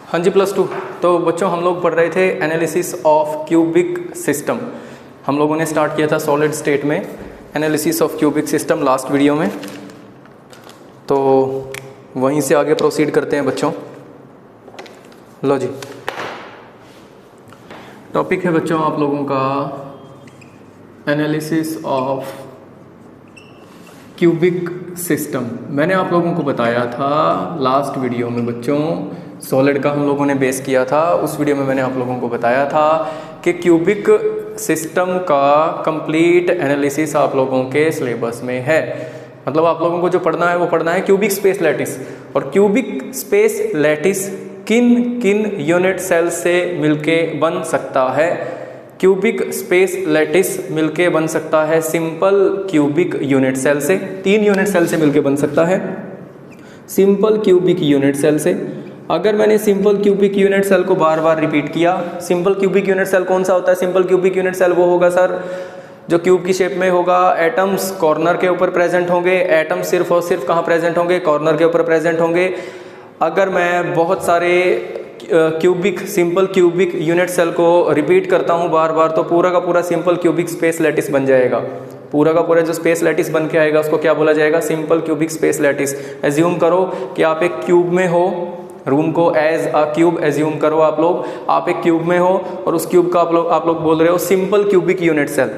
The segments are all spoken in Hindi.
हाँ जी +2। तो बच्चों हम लोग पढ़ रहे थे एनालिसिस ऑफ क्यूबिक सिस्टम। हम लोगों ने स्टार्ट किया था सॉलिड स्टेट में analysis of cubic system last video में। तो वहीं से आगे प्रोसीड करते हैं बच्चों। लो जी, टॉपिक है बच्चों आप लोगों का एनालिसिस ऑफ क्यूबिक सिस्टम। मैंने आप लोगों को बताया था लास्ट वीडियो में बच्चों, सॉलिड का हम लोगों ने बेस किया था। उस वीडियो में मैंने आप लोगों को बताया था कि क्यूबिक सिस्टम का कंप्लीट एनालिसिस आप लोगों के सिलेबस में है। मतलब आप लोगों को जो पढ़ना है वो पढ़ना है क्यूबिक स्पेस लैटिस। और क्यूबिक स्पेस लैटिस किन किन यूनिट सेल से मिलके बन सकता है। क्यूबिक स्पेस लैटिस मिलके बन सकता है सिंपल क्यूबिक यूनिट सेल से। 3 यूनिट सेल से मिलके बन सकता है सिंपल क्यूबिक यूनिट सेल से। अगर मैंने सिंपल क्यूबिक यूनिट सेल को बार बार रिपीट किया, सिंपल क्यूबिक यूनिट सेल कौन सा होता है? सिंपल क्यूबिक यूनिट सेल वो होगा सर जो क्यूब की शेप में होगा, एटम्स कॉर्नर के ऊपर प्रेजेंट होंगे। एटम सिर्फ और सिर्फ कहाँ प्रेजेंट होंगे? कॉर्नर के ऊपर प्रेजेंट होंगे। अगर मैं बहुत सारे cubic simple cubic unit cell को रिपीट करता हूँ बार बार, तो पूरा का पूरा सिंपल क्यूबिक स्पेस लैटिस बन जाएगा। पूरा का पूरा जो स्पेस लैटिस बन के आएगा उसको क्या बोला जाएगा? Simple cubic space lattice. Assume करो कि आप एक क्यूब में हो, रूम को एज अ क्यूब एज्यूम करो आप एक क्यूब में हो और उस क्यूब का आप लोग बोल रहे हो सिंपल क्यूबिक यूनिट सेल।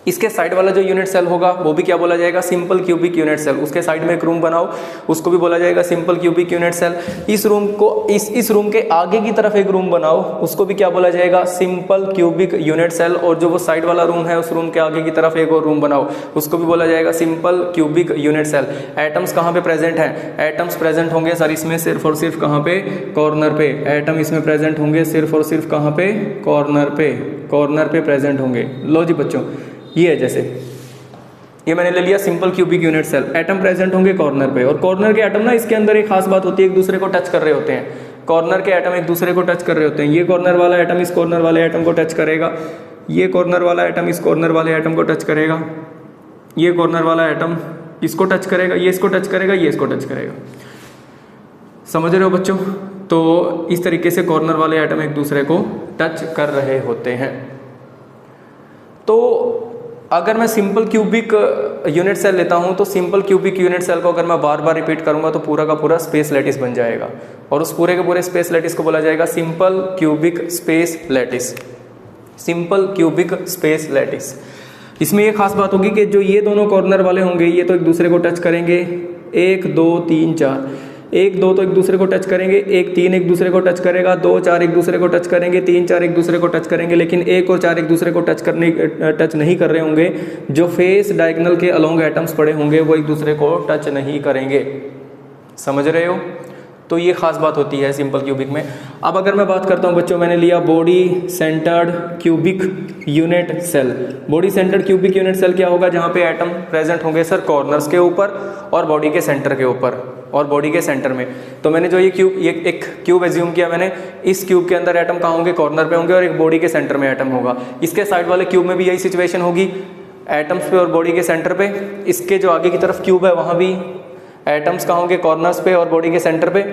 इसके साइड वाला जो यूनिट सेल होगा वो भी क्या बोला जाएगा? Simple cubic unit cell. उसके साइड में एक रूम बनाओ, उसको भी बोला जाएगा सिंपल क्यूबिक यूनिट सेल। इस रूम को इस रूम के आगे की तरफ एक रूम बनाओ, उसको भी क्या बोला जाएगा? Simple cubic unit cell. और जो वो साइड वाला रूम है उस रूम के आगे की तरफ एक और रूम बनाओ, उसको भी बोला जाएगा simple cubic unit cell. Atoms कहाँ पे प्रेजेंट हैं? एटम्स प्रेजेंट होंगे सर इसमें सिर्फ और सिर्फ कहाँ पे? कॉर्नर पे। एटम इसमें प्रेजेंट होंगे सिर्फ और सिर्फ कहाँ पे? कॉर्नर पे प्रेजेंट होंगे। लो जी बच्चों, ये है जैसे ये मैंने ले लिया simple cubic unit cell. Atom present होंगे कॉर्नर पे, और कॉर्नर के एटम ना इसके अंदर एक खास बात होती है, एक दूसरे को टच कर रहे होते हैं। कॉर्नर के एटम एक दूसरे को टच कर रहे होते हैं। ये कॉर्नर वाला एटम इस कॉर्नर वाले एटम को टच करेगा, ये कॉर्नर वाला एटम इस कॉर्नर वाले एटम को टच करेगा, ये कॉर्नर वाला एटम इसको टच करेगा, ये इसको टच करेगा, ये इसको टच करेगा। समझ रहे हो बच्चों? तो इस तरीके से कॉर्नर वाले एटम एक दूसरे को टच कर रहे होते हैं। तो अगर मैं सिंपल क्यूबिक यूनिट सेल लेता हूं तो सिंपल क्यूबिक यूनिट सेल को अगर मैं बार बार रिपीट करूंगा तो पूरा का पूरा स्पेस लैटिस बन जाएगा, और उस पूरे के पूरे स्पेस लैटिस को बोला जाएगा simple cubic space lattice. Simple cubic space lattice. इसमें ये खास बात होगी कि जो ये दोनों कॉर्नर वाले होंगे ये तो एक दूसरे को टच करेंगे, 1 2 3 4, 1 2 तो एक दूसरे को टच करेंगे, 1 3 एक दूसरे को टच करेगा, 2 4 एक दूसरे को टच करेंगे, 3 4 एक दूसरे को टच करेंगे। लेकिन 1 और 4 एक दूसरे को टच नहीं कर रहे होंगे। जो फेस डायगोनल के अलोंग एटम्स पड़े होंगे वो एक दूसरे को टच नहीं करेंगे। समझ रहे हो? तो ये खास बात होती है सिंपल क्यूबिक में। अब अगर मैं बात करता हूँ बच्चों, मैंने लिया body centred cubic unit cell. Body centred cubic unit cell क्या होगा? जहाँ पे एटम प्रेजेंट होंगे सर कॉर्नर्स के ऊपर और बॉडी के सेंटर के ऊपर और बॉडी के सेंटर में। तो मैंने जो ये एक क्यूब एज्यूम किया मैंने, इस क्यूब के अंदर एटम कहाँ होंगे? कॉर्नर पे होंगे, और एक बॉडी के सेंटर में एटम होगा। इसके साइड वाले क्यूब में भी यही सिचुएशन होगी, एटम्स पे और बॉडी के सेंटर पे। इसके जो आगे की तरफ क्यूब है वहाँ भी एटम्स कहाँ होंगे? कॉर्नर्स पे और बॉडी के सेंटर पे।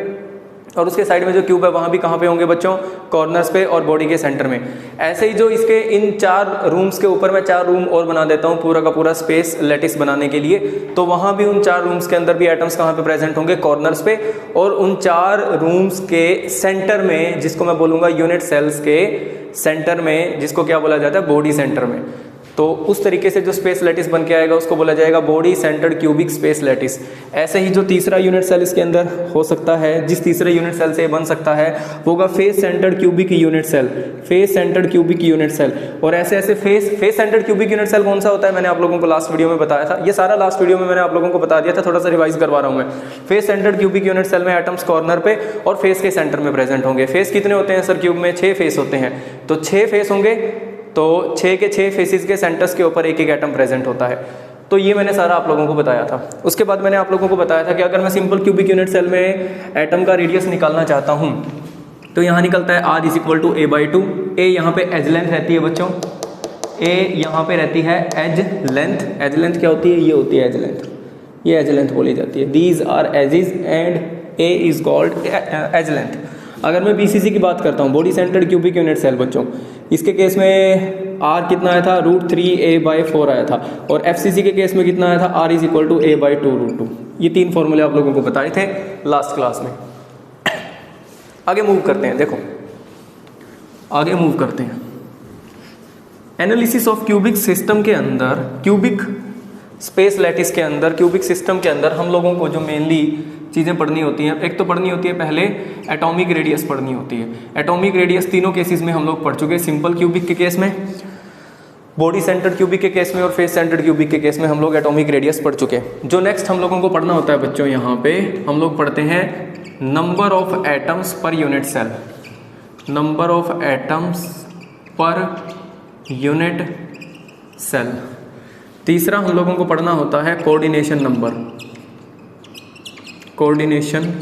और उसके साइड में जो क्यूब है वहाँ भी कहाँ पे होंगे बच्चों? कॉर्नर्स पे और बॉडी के सेंटर में। ऐसे ही जो इसके इन 4 रूम्स के ऊपर मैं 4 रूम और बना देता हूँ पूरा का पूरा स्पेस लैटिस बनाने के लिए, तो वहाँ भी उन 4 रूम्स के अंदर भी एटम्स कहाँ पे प्रेजेंट होंगे? कॉर्नर्स पे। और उन 4 रूम्स के सेंटर में, जिसको मैं बोलूँगा यूनिट सेल्स के सेंटर में, जिसको क्या बोला जाता है? बॉडी सेंटर में। तो उस तरीके से जो स्पेस लैटिस बन के आएगा उसको बोला जाएगा body centred cubic space lattice. ऐसे ही जो तीसरा यूनिट सेल इसके अंदर हो सकता है, जिस तीसरे यूनिट सेल से बन सकता है वो होगा face centred cubic unit cell. Face centred cubic unit cell. और ऐसे ऐसे face centred cubic unit cell कौन सा होता है? मैंने आप लोगों को लास्ट वीडियो में बताया था। ये सारा लास्ट वीडियो में मैंने आप लोगों को बता दिया था, थोड़ा सा रिवाइज करवा रहा हूँ मैं। Face centred cubic unit cell में एटम्स कॉर्नर पे और फेस के सेंटर में प्रेजेंट होंगे। फेस कितने होते हैं सर क्यूब में? 6 फेस होते हैं। तो 6 फेस होंगे, तो 6 के 6 फेसेस के सेंटर्स के ऊपर एक एक एटम प्रेजेंट होता है। तो ये मैंने सारा आप लोगों को बताया था। उसके बाद मैंने आप लोगों को बताया था कि अगर मैं सिंपल क्यूबिक यूनिट सेल में एटम का रेडियस निकालना चाहता हूँ तो यहाँ निकलता है r = a/2। a यहाँ पे एज लेंथ रहती है बच्चों, a यहाँ पे रहती है एज लेंथ। एज लेंथ क्या होती है? ये होती है एज लेंथ, ये एज लेंथ बोली जाती है। These are edges and a is called edge length. अगर मैं BCC की बात करता हूँ, body centred cubic unit cell बच्चों, इसके केस में R कितना आया था, √3a/4 आया था, और FCC के केस में कितना आया था, R = a/2√2। ये 3 फॉर्मूले आप लोगों को बताए थे लास्ट क्लास में। आगे मूव करते हैं, देखो आगे मूव करते हैं। एनालिसिस ऑफ क्यूबिक सिस्टम के अंदर, क्यूबिक स्पेस लैटिस के अंदर, क्यूबिक सिस्टम के अंदर हम लोगों को जो मेनली चीज़ें पढ़नी होती हैं, एक तो पढ़नी होती है पहले एटॉमिक रेडियस पढ़नी होती है। एटॉमिक रेडियस तीनों केसेस में हम लोग पढ़ चुके हैं, सिंपल क्यूबिक के केस में, बॉडी सेंटर्ड क्यूबिक के केस में और फेस सेंटर्ड क्यूबिक के केस में हम लोग एटॉमिक रेडियस पढ़ चुके हैं। जो नेक्स्ट हम लोगों को पढ़ना होता है बच्चों, यहाँ पे हम लोग पढ़ते हैं number of atoms per unit cell, number of atoms per unit cell. तीसरा हम लोगों को पढ़ना होता है coordination number, coordination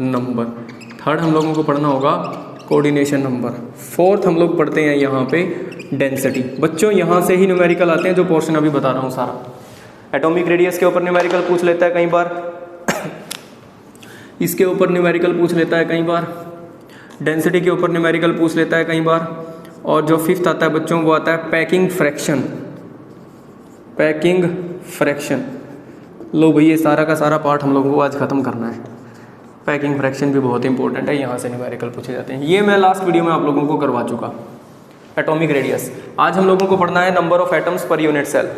number. Third हम लोगों को पढ़ना होगा कोऑर्डिनेशन नंबर। फोर्थ हम लोग पढ़ते हैं यहाँ पे डेंसिटी। बच्चों यहाँ से ही न्यूमेरिकल आते हैं, जो पोर्शन अभी बता रहा हूँ सारा। एटॉमिक रेडियस के ऊपर न्यूमेरिकल पूछ लेता है कई बार, इसके ऊपर न्यूमेरिकल पूछ लेता है कई बार, डेंसिटी के ऊपर न्यूमेरिकल पूछ लेता है कई बार, और जो फिफ्थ आता है बच्चों वो आता है पैकिंग फ्रैक्शन, पैकिंग फ्रैक्शन। लो भाई ये सारा का सारा पार्ट हम लोगों को आज खत्म करना है। पैकिंग फ्रैक्शन भी बहुत इंपॉर्टेंट है, यहाँ से न्यूमेरिकल पूछे जाते हैं। ये मैं लास्ट वीडियो में आप लोगों को करवा चुका। Atomic radius. आज हम लोगों को पढ़ना है number of atoms per unit cell.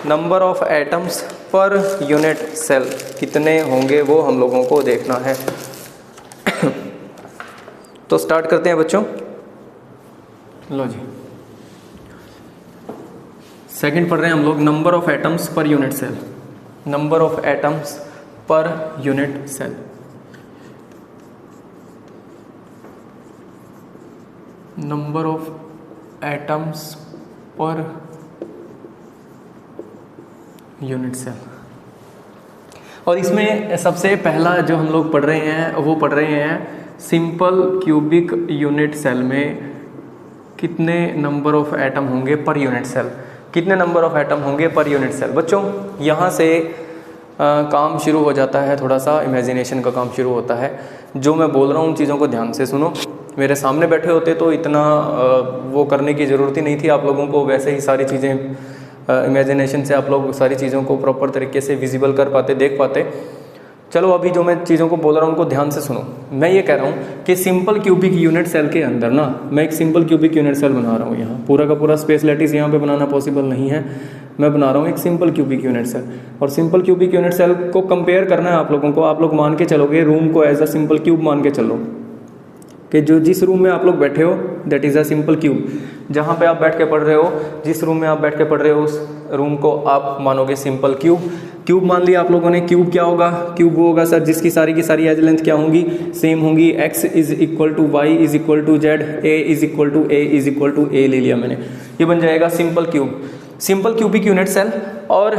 Number of atoms per unit cell कितने होंगे वो हम लोगों को देखना है। तो स्टार्ट करते हैं बच्चों। लो जी, सेकंड पढ़ रहे हैं हम लोग number of atoms per unit cell, number of atoms per unit cell. Number of atoms per unit cell. और इसमें सबसे पहला जो हम लोग पढ़ रहे हैं वो पढ़ रहे हैं सिंपल क्यूबिक यूनिट सेल में कितने नंबर ऑफ एटम होंगे पर यूनिट सेल, कितने नंबर ऑफ एटम होंगे पर यूनिट सेल। बच्चों यहाँ से काम शुरू हो जाता है, थोड़ा सा इमेजिनेशन का काम शुरू होता है। जो मैं बोल रहा हूँ उन चीज़ों को ध्यान से सुनो। मेरे सामने बैठे होते तो इतना वो करने की ज़रूरत ही नहीं थी आप लोगों को, वैसे ही सारी चीज़ें इमेजिनेशन से आप लोग सारी चीज़ों को प्रॉपर तरीके से विजिबल कर पाते, देख पाते। चलो अभी जो मैं चीज़ों को बोल रहा हूँ उनको ध्यान से सुनो। मैं ये कह रहा हूँ कि सिंपल क्यूबिक यूनिट सेल के अंदर ना, मैं एक सिंपल क्यूबिक यूनिट सेल बना रहा हूँ। यहाँ पूरा का पूरा स्पेस लैटिस यहाँ पे बनाना पॉसिबल नहीं है। मैं बना रहा हूँ एक सिंपल क्यूबिक यूनिट सेल, और सिंपल क्यूबिक यूनिट सेल को कंपेयर करना है आप लोगों को। आप लोग मान के चलोगे रूम को एज अ सिंपल क्यूब मान के चलो कि जो जिस रूम में आप लोग बैठे हो that is a simple cube. जहाँ पे आप बैठ के पढ़ रहे हो, जिस रूम में आप बैठ के पढ़ रहे हो उस रूम को आप मानोगे सिंपल क्यूब। क्यूब मान लिया आप लोगों ने। क्यूब क्या होगा? क्यूब वो होगा सर जिसकी सारी की सारी एज लेंथ क्या होंगी? सेम होंगी। x = y = z, a ले लिया मैंने, ये बन जाएगा simple cube, simple cubic unit cell. और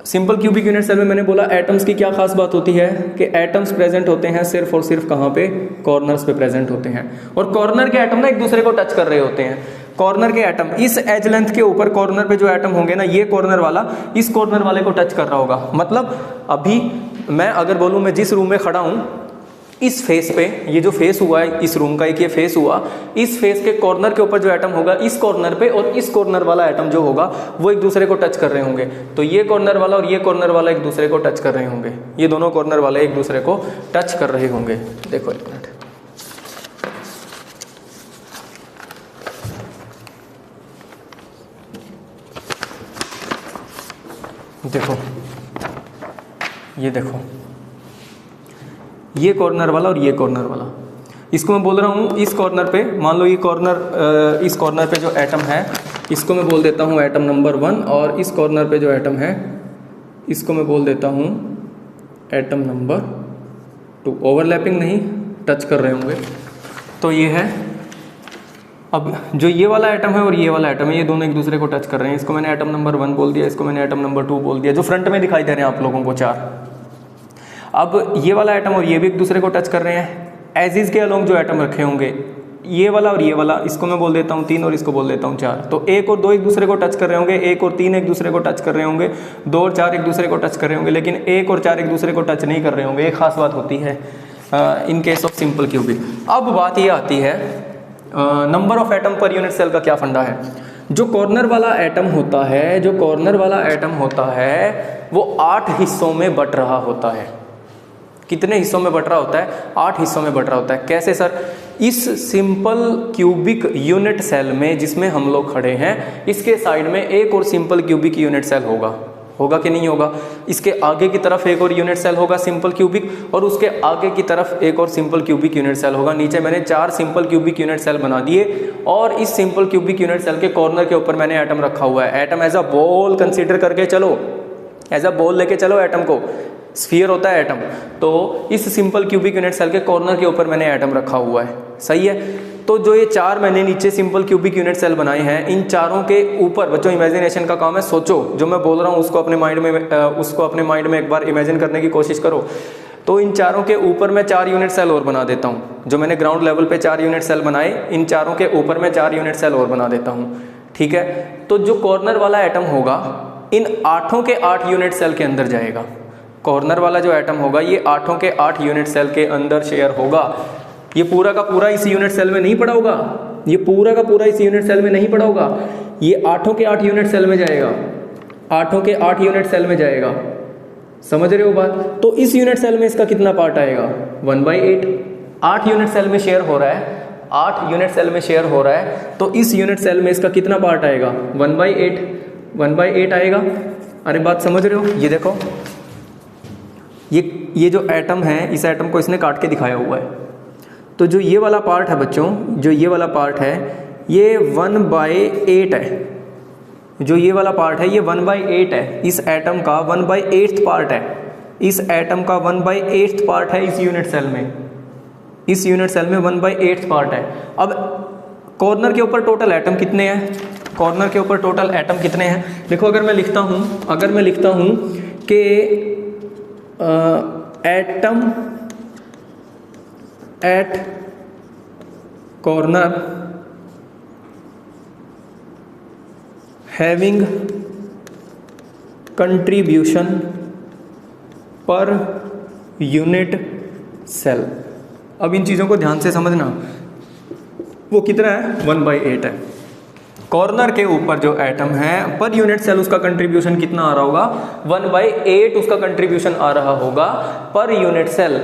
सिंपल क्यूबिक यूनिट सेल में मैंने बोला एटम्स की क्या खास बात होती है कि एटम्स प्रेजेंट होते हैं सिर्फ और सिर्फ कहाँ पे? कॉर्नर्स पे प्रेजेंट होते हैं। और कॉर्नर के एटम ना एक दूसरे को टच कर रहे होते हैं। कॉर्नर के एटम इस एज लेंथ के ऊपर कॉर्नर पे जो एटम होंगे ना, ये कॉर्नर वाला इस कॉर्नर वाले को टच कर रहा होगा। मतलब अभी मैं अगर बोलूँ मैं जिस रूम में खड़ा हूँ, इस फेस पे, ये जो फेस हुआ है इस रूम का, एक ये फेस हुआ, इस फेस के कॉर्नर के ऊपर जो एटम होगा इस कॉर्नर पे, और इस कॉर्नर वाला एटम जो होगा वो एक दूसरे को टच कर रहे होंगे। तो ये कॉर्नर वाला और ये कॉर्नर वाला एक दूसरे को टच कर रहे होंगे, ये दोनों कॉर्नर वाले एक दूसरे को टच कर रहे होंगे। देखो एक मिनट, देखो ये देखो, ये कॉर्नर वाला और ये कॉर्नर वाला, इसको मैं बोल रहा हूँ इस कॉर्नर पे, मान लो ये कॉर्नर, इस कॉर्नर पे जो एटम है इसको मैं बोल देता हूँ एटम नंबर 1, और इस कॉर्नर पे जो एटम है इसको मैं बोल देता हूँ एटम नंबर 2। ओवरलैपिंग नहीं, टच कर रहे होंगे। तो ये है, अब जो ये वाला एटम है और ये वाला एटम है, ये दोनों एक दूसरे को टच कर रहे हैं। इसको मैंने एटम नंबर 1 बोल दिया, इसको मैंने एटम नंबर 2 बोल दिया, जो फ्रंट में दिखाई दे रहे हैं आप लोगों को 4। अब ये वाला एटम और ये भी एक दूसरे को टच कर रहे हैं। एज इज के अलोंग जो एटम रखे होंगे, ये वाला और ये वाला, इसको मैं बोल देता हूँ 3 और इसको बोल देता हूँ 4। तो 1 और 2 एक दूसरे को टच कर रहे होंगे, 1 और 3 एक दूसरे को टच कर रहे होंगे, 2 और 4 एक दूसरे को टच कर रहे होंगे, लेकिन 1 और 4 एक दूसरे को टच नहीं कर रहे होंगे। एक खास बात होती है, in case of simple cubic. अब बात ये आती है number of atom per unit cell का क्या फंडा है। जो कॉर्नर वाला एटम होता है, जो कॉर्नर वाला एटम होता है वो 8 हिस्सों में बट रहा होता है। कितने हिस्सों में बट रहा होता है? 8 हिस्सों में बट रहा होता है। कैसे सर? इस सिंपल क्यूबिक यूनिट सेल में जिसमें हम लोग खड़े हैं, इसके साइड में एक और सिंपल क्यूबिक यूनिट सेल होगा। होगा कि नहीं होगा? इसके आगे की तरफ एक और यूनिट सेल होगा सिंपल क्यूबिक, और उसके आगे की तरफ एक और सिंपल क्यूबिक यूनिट सेल होगा। नीचे मैंने 4 सिंपल क्यूबिक यूनिट सेल बना दिए, और इस सिंपल क्यूबिक यूनिट सेल के कॉर्नर के ऊपर मैंने एटम रखा हुआ है। Atom as a ball consider करके चलो, एज अ बॉल लेके चलो एटम को, स्फीयर होता है एटम। तो इस सिंपल क्यूबिक यूनिट सेल के कॉर्नर के ऊपर मैंने एटम रखा हुआ है, सही है। तो जो ये 4 मैंने नीचे सिंपल क्यूबिक यूनिट सेल बनाए हैं, इन चारों के ऊपर बच्चों इमेजिनेशन का काम है। सोचो, जो मैं बोल रहा हूँ उसको अपने माइंड में एक बार इमेजिन करने की कोशिश करो। तो इन चारों के ऊपर मैं 4 यूनिट सेल और बना देता हूँ। जो मैंने ग्राउंड लेवल पे 4 यूनिट सेल बनाए, इन चारों के ऊपर मैं 4 यूनिट सेल और बना देता हूँ, ठीक है। तो जो कॉर्नर वाला एटम होगा इन 8 के 8 यूनिट सेल के अंदर जाएगा। कॉर्नर वाला जो एटम होगा ये 8 के 8 यूनिट सेल के अंदर शेयर होगा। ये पूरा का पूरा इस यूनिट सेल में नहीं पड़ा होगा, ये पूरा का पूरा इस यूनिट सेल में नहीं पड़ा होगा, ये 8 के 8 यूनिट सेल में जाएगा, 8 के 8 यूनिट सेल में जाएगा। समझ रहे हो बात? तो इस यूनिट सेल में इसका कितना पार्ट आएगा? 1/8। 8 यूनिट सेल में शेयर हो रहा है, 8 यूनिट सेल में शेयर हो रहा है, तो इस यूनिट सेल में इसका कितना पार्ट आएगा? 1/8। 1/8 आएगा। अरे बात समझ रहे हो? ये देखो, ये जो एटम है, इस एटम को इसने काट के दिखाया हुआ है। तो जो ये वाला पार्ट है बच्चों, जो ये वाला पार्ट है ये 1/8 है। जो ये वाला पार्ट है ये 1/8 है। इस एटम का 1/8 पार्ट है। इस एटम का 1/8 पार्ट है इस यूनिट सेल में। इस यूनिट सेल में 1/8 पार्ट है। अब कॉर्नर के ऊपर टोटल एटम कितने हैं? कॉर्नर के ऊपर टोटल एटम कितने हैं? देखो, अगर मैं लिखता हूँ कि atom at corner having contribution per unit cell. अब इन चीज़ों को ध्यान से समझना, वो कितना है? 1/8 है। कॉर्नर के ऊपर जो एटम है पर यूनिट सेल उसका कंट्रीब्यूशन कितना आ रहा होगा? 1/8 उसका कंट्रीब्यूशन आ रहा होगा per unit cell.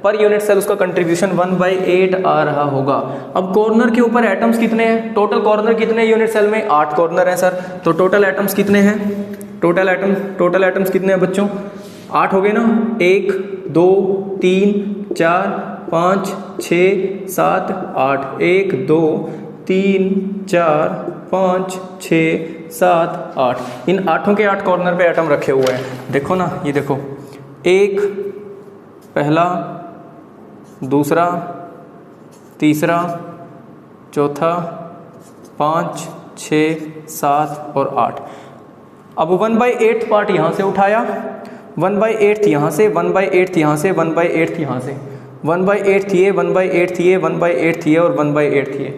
Per unit cell उसका कंट्रीब्यूशन 1/8 आ रहा होगा। अब कॉर्नर के ऊपर एटम्स कितने हैं? टोटल कॉर्नर कितने हैं यूनिट सेल में? 8 कॉर्नर हैं सर। तो टोटल एटम्स कितने हैं? टोटल एटम्स कितने हैं बच्चों? 8 हो गए ना। 1 2 3 4 5 6 7 8। 1 2 3 4 5 6 7 8। इन 8 के 8 कॉर्नर पे एटम रखे हुए हैं। देखो ना, ये देखो, 1 पहला, दूसरा, तीसरा, चौथा, 5 6 7 और 8। अब 1/8 पार्ट यहाँ से उठाया, 1/8 यहाँ से, 1/8 यहाँ से, 1/8 यहाँ से, 1/8 ये, 1/8 ये, 1/8 ये और 1/8 ये।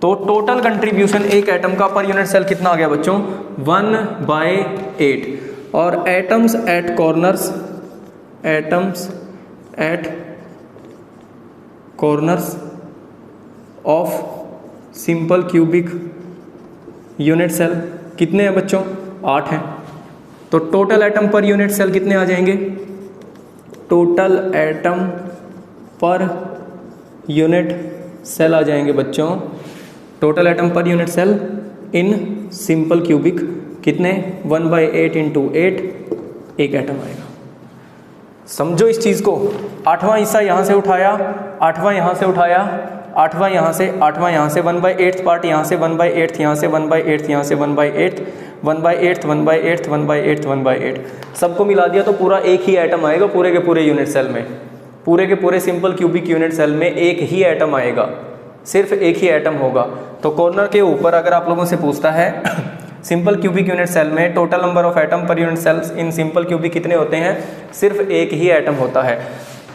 तो टोटल कंट्रीब्यूशन एक एटम का पर यूनिट सेल कितना आ गया बच्चों? 1/8। और atoms at corners, atoms at corners of simple cubic unit cell कितने हैं बच्चों? 8 हैं। तो total atom per unit cell कितने आ जाएंगे? Total atom per unit cell आ जाएंगे बच्चों। Total atom per unit cell in simple cubic कितने? 1/8 × 8 एक एटम आएगा। समझो इस चीज़ को। 8वां हिस्सा यहाँ से उठाया, 8वां यहाँ से उठाया, 8वां यहाँ से, 8वां यहाँ से, 1/8 पार्ट यहाँ से, 1/8 यहाँ से, 1/8 यहाँ से, 1/8 1/8 1/8 1/8 1/8 सबको मिला दिया तो पूरा एक ही एटम आएगा पूरे के पूरे यूनिट सेल में। पूरे के पूरे सिंपल क्यूबिक यूनिट सेल में एक ही एटम आएगा, सिर्फ एक ही एटम होगा। तो कॉर्नर के ऊपर अगर आप लोगों से पूछता है सिंपल क्यूबिक यूनिट सेल में total number of atom per unit cells in simple cubic कितने होते हैं? सिर्फ एक ही एटम होता है।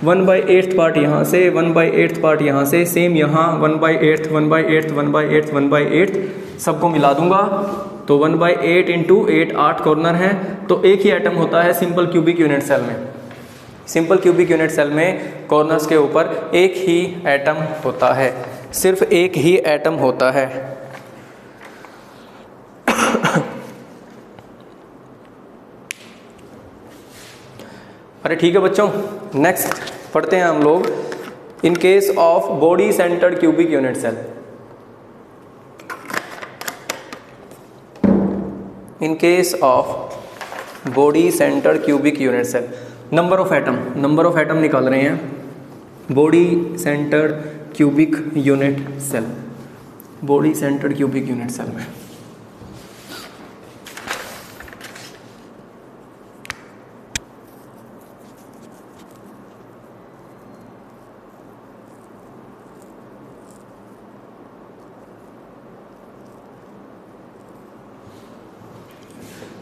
1/8 पार्ट यहाँ से, 1/8 पार्ट यहाँ से, सेम यहाँ 1/8 1/8 1/8 1/8 सबको मिला दूंगा तो 1/8 × 8 8 कॉर्नर हैं तो एक ही एटम होता है सिंपल क्यूबिक यूनिट सेल में। सिंपल क्यूबिक यूनिट सेल में कॉर्नर्स के ऊपर एक ही एटम होता है, सिर्फ एक ही एटम होता है। अरे ठीक है बच्चों, नेक्स्ट पढ़ते हैं हम लोग। In case of body centred cubic unit cell, in case of body centred cubic unit cell, number of atom निकाल रहे हैं body centred cubic unit cell, body centred cubic unit cell में।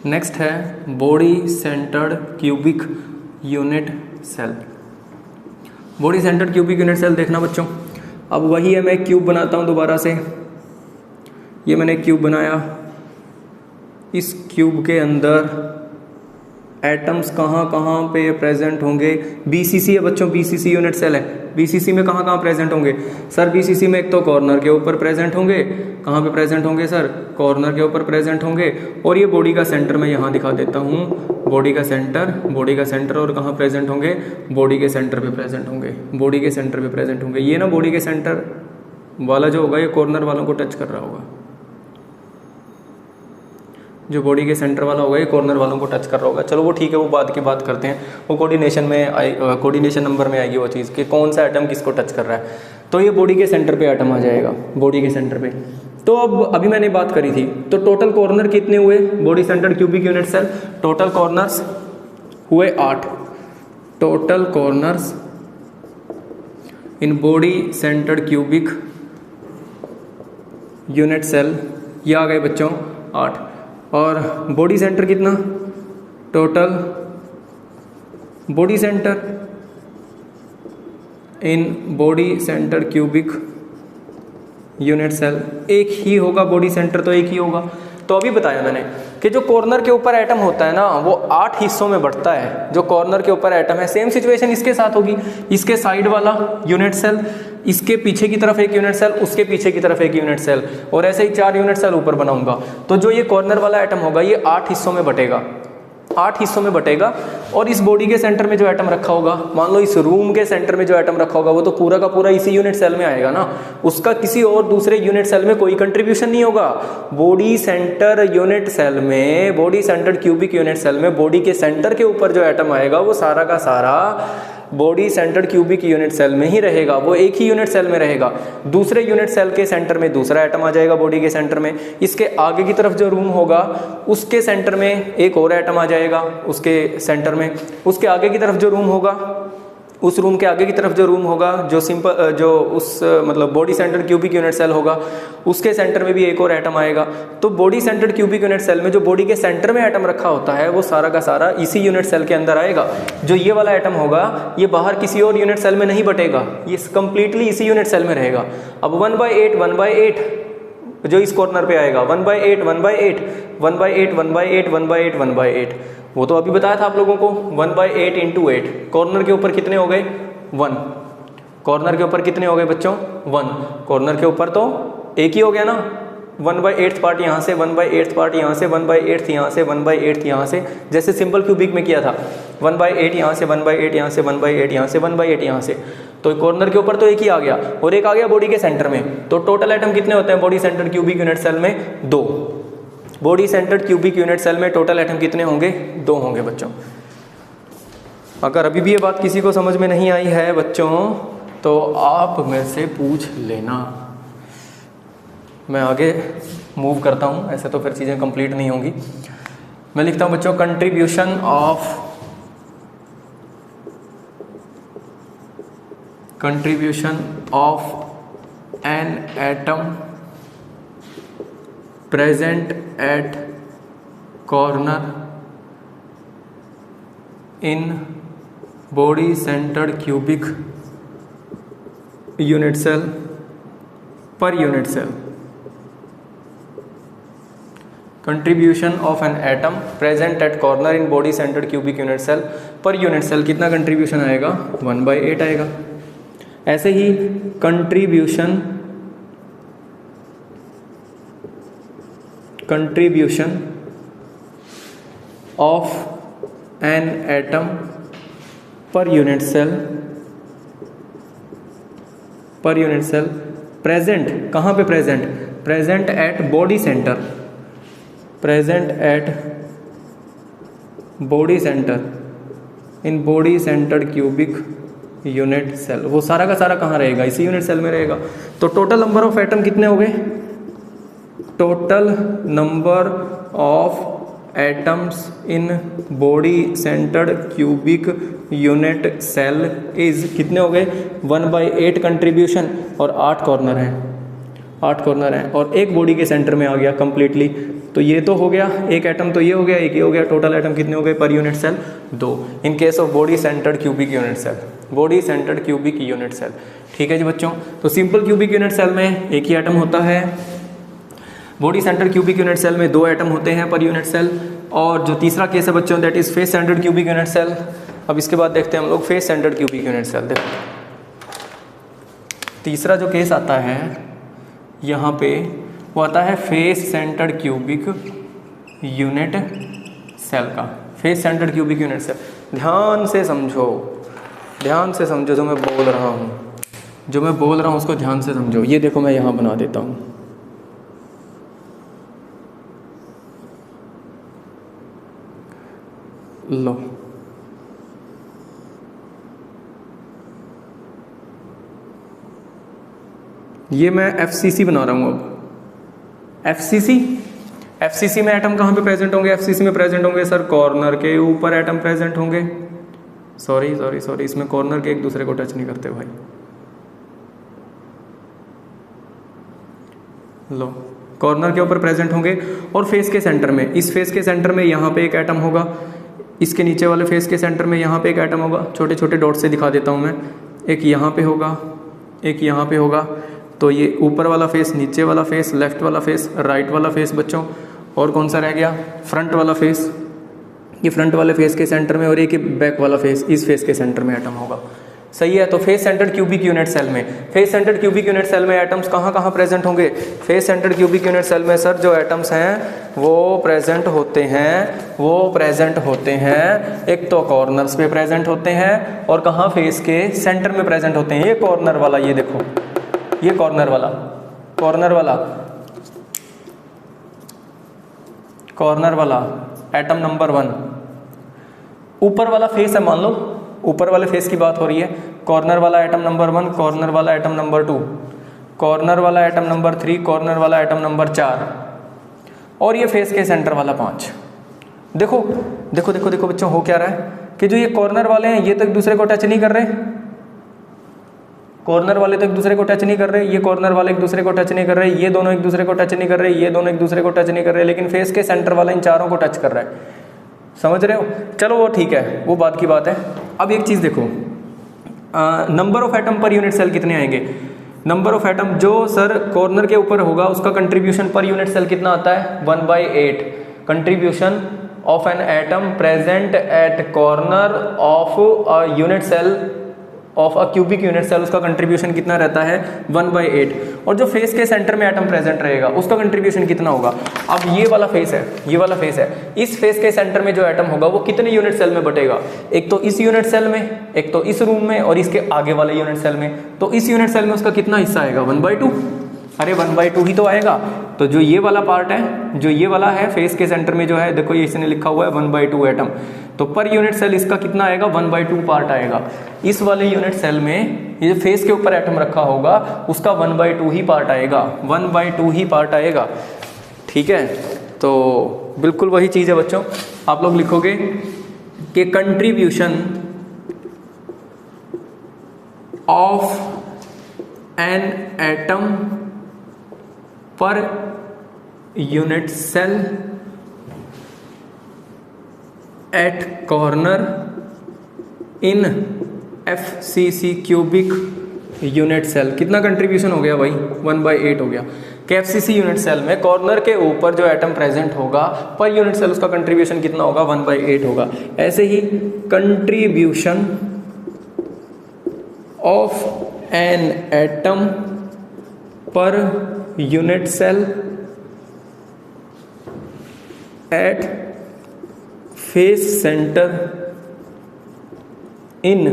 नेक्स्ट है body centred cubic unit cell. Body centred cubic unit cell देखना बच्चों, अब वही है, मैं एक क्यूब बनाता हूँ दोबारा से। ये मैंने एक क्यूब बनाया, इस क्यूब के अंदर एटम्स कहाँ कहाँ पे प्रेजेंट होंगे। बीसीसी है बच्चों, बीसीसी यूनिट सेल है। बीसीसी में कहाँ कहाँ प्रेजेंट होंगे सर? बीसीसी में एक तो कॉर्नर के ऊपर प्रेजेंट होंगे। कहाँ पे प्रेजेंट होंगे सर? कॉर्नर के ऊपर प्रेजेंट होंगे। और ये बॉडी का सेंटर मैं यहाँ दिखा देता हूँ, बॉडी का सेंटर और कहाँ प्रेजेंट होंगे? बॉडी के सेंटर पे प्रेजेंट होंगे, बॉडी के सेंटर पे प्रेजेंट होंगे। ये ना बॉडी के सेंटर वाला जो होगा ये कॉर्नर वालों को टच कर रहा होगा, जो बॉडी के सेंटर वाला होगा ये कॉर्नर वालों को टच कर रहा होगा। चलो वो ठीक है, वो बाद की बात करते हैं, वो कोऑर्डिनेशन में कोऑर्डिनेशन नंबर में आएगी वो चीज़ कि कौन सा एटम किसको टच कर रहा है। तो ये बॉडी के सेंटर पे एटम आ जाएगा, बॉडी के सेंटर पे। तो अब अभी मैंने बात करी थी, तो टोटल कॉर्नर कितने हुए body centred cubic unit cell? Total corners हुए 8। Total corners in body centred cubic unit cell ये आ गए बच्चों 8। और बॉडी सेंटर कितना? Total body centre in body centre cubic unit cell एक ही होगा, बॉडी सेंटर तो एक ही होगा। तो अभी बताया मैंने कि जो कॉर्नर के ऊपर एटम होता है ना वो 8 हिस्सों में बढ़ता है। जो कॉर्नर के ऊपर एटम है, सेम सिचुएशन इसके साथ होगी। इसके साइड वाला यूनिट सेल, इसके पीछे की तरफ एक यूनिट सेल, उसके पीछे की तरफ एक यूनिट सेल, और ऐसे ही 4 यूनिट सेल ऊपर बनाऊंगा। तो जो ये कॉर्नर वाला एटम होगा ये 8 हिस्सों में बटेगा, 8 हिस्सों में बटेगा। और इस बॉडी के सेंटर में जो एटम रखा होगा, मान लो इस रूम के सेंटर में जो एटम रखा होगा वो तो पूरा का पूरा इसी यूनिट सेल में आएगा ना, उसका किसी और दूसरे यूनिट सेल में कोई कंट्रीब्यूशन नहीं होगा। बॉडी सेंटर यूनिट सेल में, body centred cubic unit cell में बॉडी के सेंटर के ऊपर जो एटम आएगा वो सारा का सारा body centred cubic unit cell में ही रहेगा, वो एक ही यूनिट सेल में रहेगा। दूसरे यूनिट सेल के सेंटर में दूसरा एटम आ जाएगा बॉडी के सेंटर में। इसके आगे की तरफ जो रूम होगा उसके सेंटर में एक और एटम आ जाएगा उसके सेंटर में। उसके आगे की तरफ जो रूम होगा, उस रूम के आगे की तरफ जो रूम होगा, जो सिंपल जो उस मतलब body centred cubic unit cell होगा उसके सेंटर में भी एक और एटम आएगा। तो body centred cubic unit cell में जो बॉडी के सेंटर में एटम रखा होता है वो सारा का सारा इसी यूनिट सेल के अंदर आएगा। जो ये वाला एटम होगा ये बाहर किसी और यूनिट सेल में नहीं बटेगा, ये कंप्लीटली इसी यूनिट सेल में रहेगा। अब 1/8 जो इस कॉर्नर पे आएगा 1/8 वो तो अभी बताया था आप लोगों को 1/8 × 8। कॉर्नर के ऊपर कितने हो गए? 1। कॉर्नर के ऊपर कितने हो गए बच्चों? 1। कॉर्नर के ऊपर तो एक ही हो गया ना, 1/8 पार्ट यहाँ से, 1/8 पार्ट यहाँ से, 1/8 यहाँ से, 1/8 यहाँ से, जैसे सिंपल क्यूबिक में किया था 1/8 यहाँ से, 1/8 यहाँ से, 1/8 यहाँ से, 1/8 यहाँ से। तो कॉर्नर के ऊपर तो एक ही आ गया और एक आ गया बॉडी के सेंटर में। तो टोटल एटम कितने होते हैं body centred cubic unit cell में? 2। Body centred cubic unit cell में टोटल एटम कितने होंगे? 2 होंगे बच्चों। अगर अभी भी ये बात किसी को समझ में नहीं आई है बच्चों तो आप मेरे से पूछ लेना, मैं आगे मूव करता हूँ, ऐसे तो फिर चीज़ें कंप्लीट नहीं होंगी। मैं लिखता हूँ बच्चों contribution of an atom present at corner in body centered cubic unit cell per unit cell। Contribution of an atom present at corner in body centred cubic unit cell, per unit cell कितना कंट्रीब्यूशन आएगा, 1/8 आएगा। ऐसे ही contribution of an atom per unit cell present, कहाँ पे present, present at body centre, present at body centre in body centred cubic unit cell, वो सारा का सारा कहाँ रहेगा, इसी यूनिट सेल में रहेगा। तो टोटल नंबर ऑफ एटम कितने हो गए, total number of atoms in body centred cubic unit cell is कितने हो गए, 1/8 कंट्रीब्यूशन और 8 कॉर्नर हैं, 8 कॉर्नर हैं और एक बॉडी के सेंटर में आ गया कंप्लीटली। तो ये तो हो गया एक एटम, तो ये हो गया एक, ये हो गया, टोटल एटम कितने हो गए per unit cell, 2 in case of body centred cubic unit cell, body centred cubic unit cell. ठीक है जी बच्चों, तो सिंपल क्यूबिक यूनिट सेल में एक ही एटम होता है, body centred cubic unit cell में 2 एटम होते हैं पर यूनिट सेल, और जो तीसरा केस है बच्चों that is face centred cubic unit cell. अब इसके बाद देखते हैं हम लोग face centred cubic unit cell. देखो तीसरा जो केस आता है यहाँ पे वो आता है face centred cubic unit cell का, face centred cubic unit cell. ध्यान से समझो, ध्यान से समझो जो मैं बोल रहा हूँ, जो मैं बोल रहा हूँ उसको ध्यान से समझो। ये देखो मैं यहाँ बना देता हूँ, लो ये मैं FCC बना रहा हूँ। अब FCC में एटम कहाँ पे प्रेजेंट होंगे, FCC में प्रेजेंट होंगे सर कॉर्नर के ऊपर एटम प्रेजेंट होंगे। सॉरी इसमें कॉर्नर के एक दूसरे को टच नहीं करते भाई। लो कॉर्नर के ऊपर प्रेजेंट होंगे और फेस के सेंटर में, इस फेस के सेंटर में यहाँ पे एक एटम होगा, इसके नीचे वाले फेस के सेंटर में यहाँ पे एक एटम होगा, छोटे छोटे डॉट से दिखा देता हूँ मैं, एक यहाँ पे होगा, एक यहाँ पे होगा। तो ये ऊपर वाला फेस, नीचे वाला फेस, लेफ्ट वाला फेस, राइट वाला फेस बच्चों, और कौन सा रह गया, फ्रंट वाला फेस। ये फ्रंट वाले फेस के सेंटर में और एक बैक वाला फेस, इस फेस के सेंटर में एटम होगा। सही है। तो face centred cubic unit cell में, face centred cubic unit cell में एटम्स कहाँ कहाँ प्रेजेंट होंगे, face centred cubic unit cell में सर जो एटम्स हैं वो प्रेजेंट होते हैं, एक तो कॉर्नर्स पे प्रेजेंट होते हैं और कहाँ, फेस के सेंटर में प्रेजेंट होते हैं। ये कॉर्नर वाला, ये देखो ये कॉर्नर वाला एटम नंबर 1, ऊपर वाला फेस है, मान लो ऊपर वाले फेस की बात हो रही है, कॉर्नर वाला एटम नंबर 1, कॉर्नर वाला एटम नंबर 2, कॉर्नर वाला एटम नंबर 3, कॉर्नर वाला एटम नंबर 4 और ये फेस के सेंटर वाला 5। देखो देखो देखो देखो बच्चों, हो क्या रहा है कि जो ये कॉर्नर वाले हैं ये तो एक दूसरे को टच नहीं कर रहे, कॉर्नर वाले तो एक दूसरे को टच नहीं कर रहे, ये कॉर्नर वाले एक दूसरे को टच नहीं कर रहे, ये दोनों एक दूसरे को टच नहीं कर रहे, ये दोनों एक दूसरे को टच नहीं कर रहे, लेकिन फेस के सेंटर वाला इन चारों को टच कर रहा है। समझ रहे हो? चलो वो ठीक है, वो बात की बात है। अब एक चीज़ देखो, number of atom per unit cell कितने आएंगे, नंबर ऑफ एटम जो सर कॉर्नर के ऊपर होगा उसका कंट्रीब्यूशन पर यूनिट सेल कितना आता है, 1/8 contribution of an atom present at corner of a unit cell of a cubic unit cell, उसका कंट्रीब्यूशन कितना रहता है, 1/8। और जो फेस के सेंटर में एटम प्रेजेंट रहेगा उसका कंट्रीब्यूशन कितना होगा। अब ये वाला फेस है, ये वाला फेस है, इस फेस के सेंटर में जो एटम होगा वो कितने यूनिट सेल में बटेगा, एक तो इस यूनिट सेल में, एक तो इस रूम में और इसके आगे वाले यूनिट सेल में। तो इस यूनिट सेल में उसका कितना हिस्सा आएगा, 1/2। अरे 1/2 ही तो आएगा। तो जो ये वाला पार्ट है, जो ये वाला है फेस के सेंटर में जो है, देखो ये इसने लिखा हुआ है 1/2 एटम, तो पर यूनिट सेल इसका कितना आएगा, 1/2 पार्ट आएगा। इस वाले यूनिट सेल में ये फेस के ऊपर एटम रखा होगा उसका 1/2 ही पार्ट आएगा, 1/2 ही पार्ट आएगा। ठीक है, तो बिल्कुल वही चीज़ है बच्चों। आप लोग लिखोगे कि contribution of an atom per unit cell at corner in FCC cubic unit cell, कितना कंट्रीब्यूशन हो गया भाई, 1/8 हो गया। कि एफसीसी यूनिट सेल में कॉर्नर के ऊपर जो एटम प्रेजेंट होगा पर यूनिट सेल उसका कंट्रीब्यूशन कितना होगा, 1/8 होगा। ऐसे ही contribution of an atom per unit cell at face centre in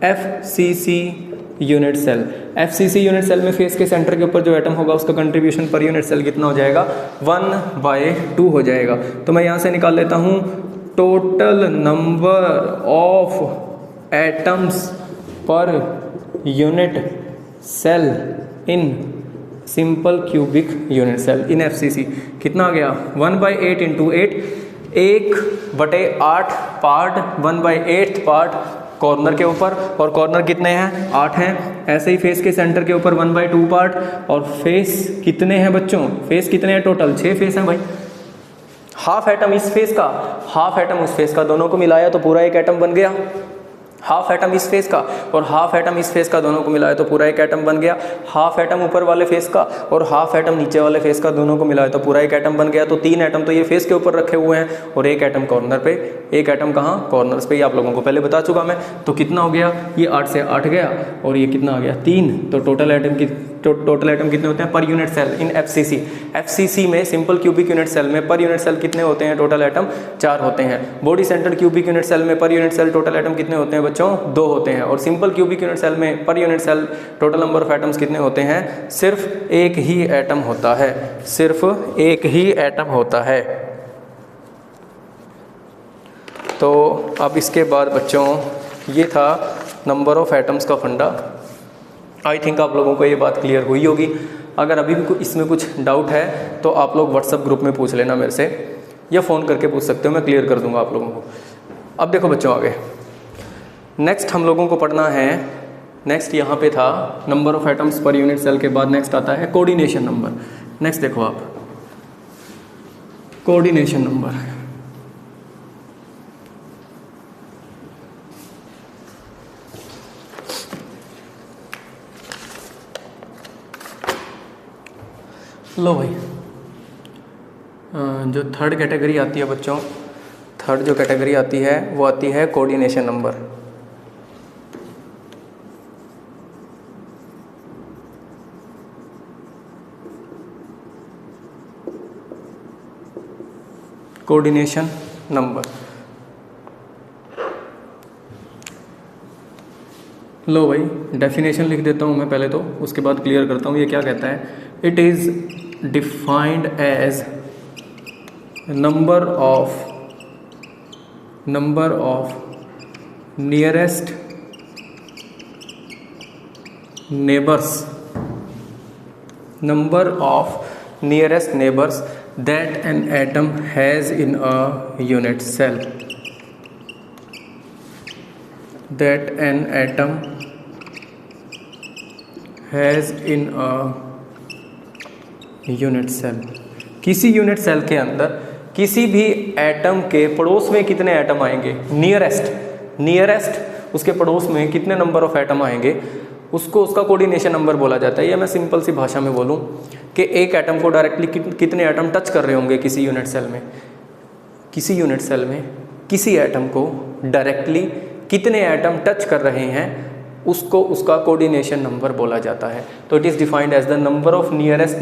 FCC unit cell. FCC unit cell में फेस के सेंटर के ऊपर जो एटम होगा उसका कंट्रीब्यूशन पर यूनिट सेल कितना हो जाएगा, 1/2 हो जाएगा। तो मैं यहाँ से निकाल लेता हूँ total number of atoms per unit cell in simple cubic unit cell in FCC कितना आ गया, 1/8 इंटू 8, 1/8 पार्ट, 1/8 पार्ट कॉर्नर के ऊपर, और कॉर्नर कितने हैं, 8 हैं। ऐसे ही फेस के सेंटर के ऊपर 1/2 पार्ट, और फेस कितने हैं बच्चों, फेस कितने हैं टोटल, 6 फेस हैं भाई। हाफ एटम इस फेस का, हाफ एटम उस फेस का, दोनों को मिलाया तो पूरा एक एटम बन गया। हाफ एटम इस फेस का और हाफ एटम इस फेस का, दोनों को मिलाया तो पूरा एक एटम बन गया। हाफ एटम ऊपर वाले फेस का और हाफ एटम नीचे वाले फेस का, दोनों को मिलाया तो पूरा एक एटम बन गया। तो 3 एटम तो ये फेस के ऊपर रखे हुए हैं और एक एटम कॉर्नर पे, एक एटम कहाँ, कॉर्नर्स पे। ये आप लोगों को पहले बता चुका मैं। तो कितना हो गया, ये 8 से 8 गया और ये कितना आ गया, 3। तो टोटल एटम कितने होते हैं per unit cell in FCC. FCC में सिंपल क्यूबिक यूनिट सेल में पर यूनिट सेल कितने होते हैं, टोटल एटम 4 होते हैं। Body centred cubic unit cell में per unit cell total atom कितने होते हैं बच्चों, 2 होते हैं। और सिंपल क्यूबिक यूनिट सेल में per unit cell total number of atoms कितने होते हैं, सिर्फ एक ही एटम होता है, सिर्फ एक ही एटम होता है। तो अब इसके बाद बच्चों ये था नंबर ऑफ एटम्स का फंडा। आई थिंक आप लोगों को ये बात क्लियर हुई होगी। अगर अभी भी इसमें कुछ डाउट है तो आप लोग व्हाट्सएप ग्रुप में पूछ लेना मेरे से, या फ़ोन करके पूछ सकते हो, मैं क्लियर कर दूंगा आप लोगों को। अब देखो बच्चों आगे नेक्स्ट हम लोगों को पढ़ना है, नेक्स्ट यहाँ पे था number of atoms per unit cell के बाद नेक्स्ट आता है कोऑर्डिनेशन नंबर। नेक्स्ट देखो आप, कोऑर्डिनेशन नंबर। लो भाई, जो थर्ड कैटेगरी आती है बच्चों, थर्ड जो कैटेगरी आती है वो आती है कोऑर्डिनेशन नंबर। कोऑर्डिनेशन नंबर, लो भाई डेफिनेशन लिख देता हूँ मैं पहले, तो उसके बाद क्लियर करता हूँ ये क्या कहता है। It is defined as number of nearest neighbours, number of nearest neighbours that an atom has in a unit cell, that an atom has in a unit cell। किसी यूनिट सेल के अंदर किसी भी एटम के पड़ोस में कितने एटम आएंगे, नियरेस्ट उसके पड़ोस में कितने नंबर ऑफ एटम आएंगे, उसको उसका कोऑर्डिनेशन नंबर बोला जाता है। या मैं सिंपल सी भाषा में बोलूँ कि एक एटम को डायरेक्टली कितने एटम टच कर रहे होंगे किसी यूनिट सेल में, किसी यूनिट सेल में किसी एटम को डायरेक्टली कितने एटम टच कर रहे हैं, उसको उसका कोऑर्डिनेशन नंबर बोला जाता है। तो it is defined as the number of nearest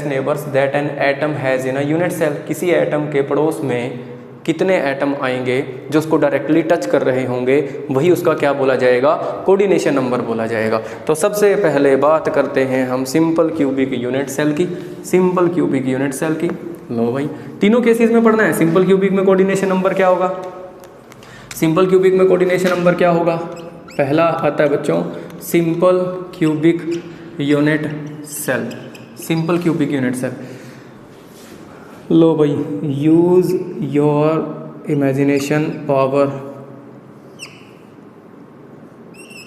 neighbours that an atom has in a unit cell. किसी एटम के पड़ोस में कितने एटम आएंगे जो उसको डायरेक्टली टच कर रहे होंगे, वही उसका क्या बोला जाएगा, कोऑर्डिनेशन नंबर बोला जाएगा। तो सबसे पहले बात करते हैं हम सिंपल क्यूबिक यूनिट सेल की, सिंपल क्यूबिक यूनिट सेल की। लो भाई तीनों केसेस में पढ़ना है। सिंपल क्यूबिक में कोऑर्डिनेशन नंबर क्या होगा, सिंपल क्यूबिक में कोऑर्डिनेशन नंबर क्या होगा, पहला आता है बच्चों simple cubic unit cell, simple cubic unit cell. लो भाई यूज योर इमेजिनेशन पावर,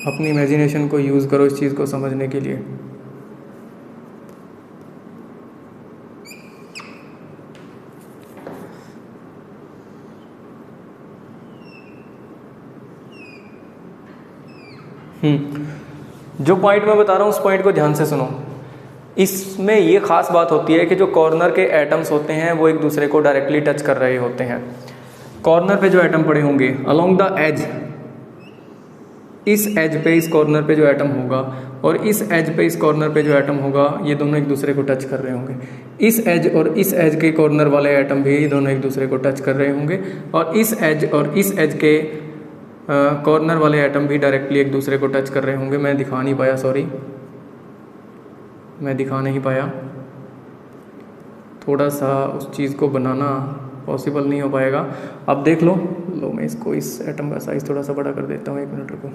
अपनी इमेजिनेशन को यूज़ करो इस चीज़ को समझने के लिए। जो पॉइंट मैं बता रहा हूँ उस पॉइंट को ध्यान से सुनो। इसमें ये खास बात होती है कि जो कॉर्नर के एटम्स होते हैं वो एक दूसरे को डायरेक्टली टच कर रहे होते हैं। कॉर्नर पे जो एटम पड़े होंगे अलोंग द एज, इस एज पे इस कॉर्नर पे जो एटम होगा और इस एज पे इस कॉर्नर पे जो एटम होगा, ये दोनों एक दूसरे को टच कर रहे होंगे। इस एज और इस एज के कॉर्नर वाले एटम भी दोनों एक दूसरे को टच कर रहे होंगे और इस एज और इस एज के कॉर्नर वाले एटम भी डायरेक्टली एक दूसरे को टच कर रहे होंगे। मैं दिखा नहीं पाया, सॉरी, मैं दिखा नहीं पाया, थोड़ा सा उस चीज़ को बनाना पॉसिबल नहीं हो पाएगा। अब देख लो, मैं इसको, इस एटम का साइज़ थोड़ा सा बड़ा कर देता हूँ, 1 मिनट रुको।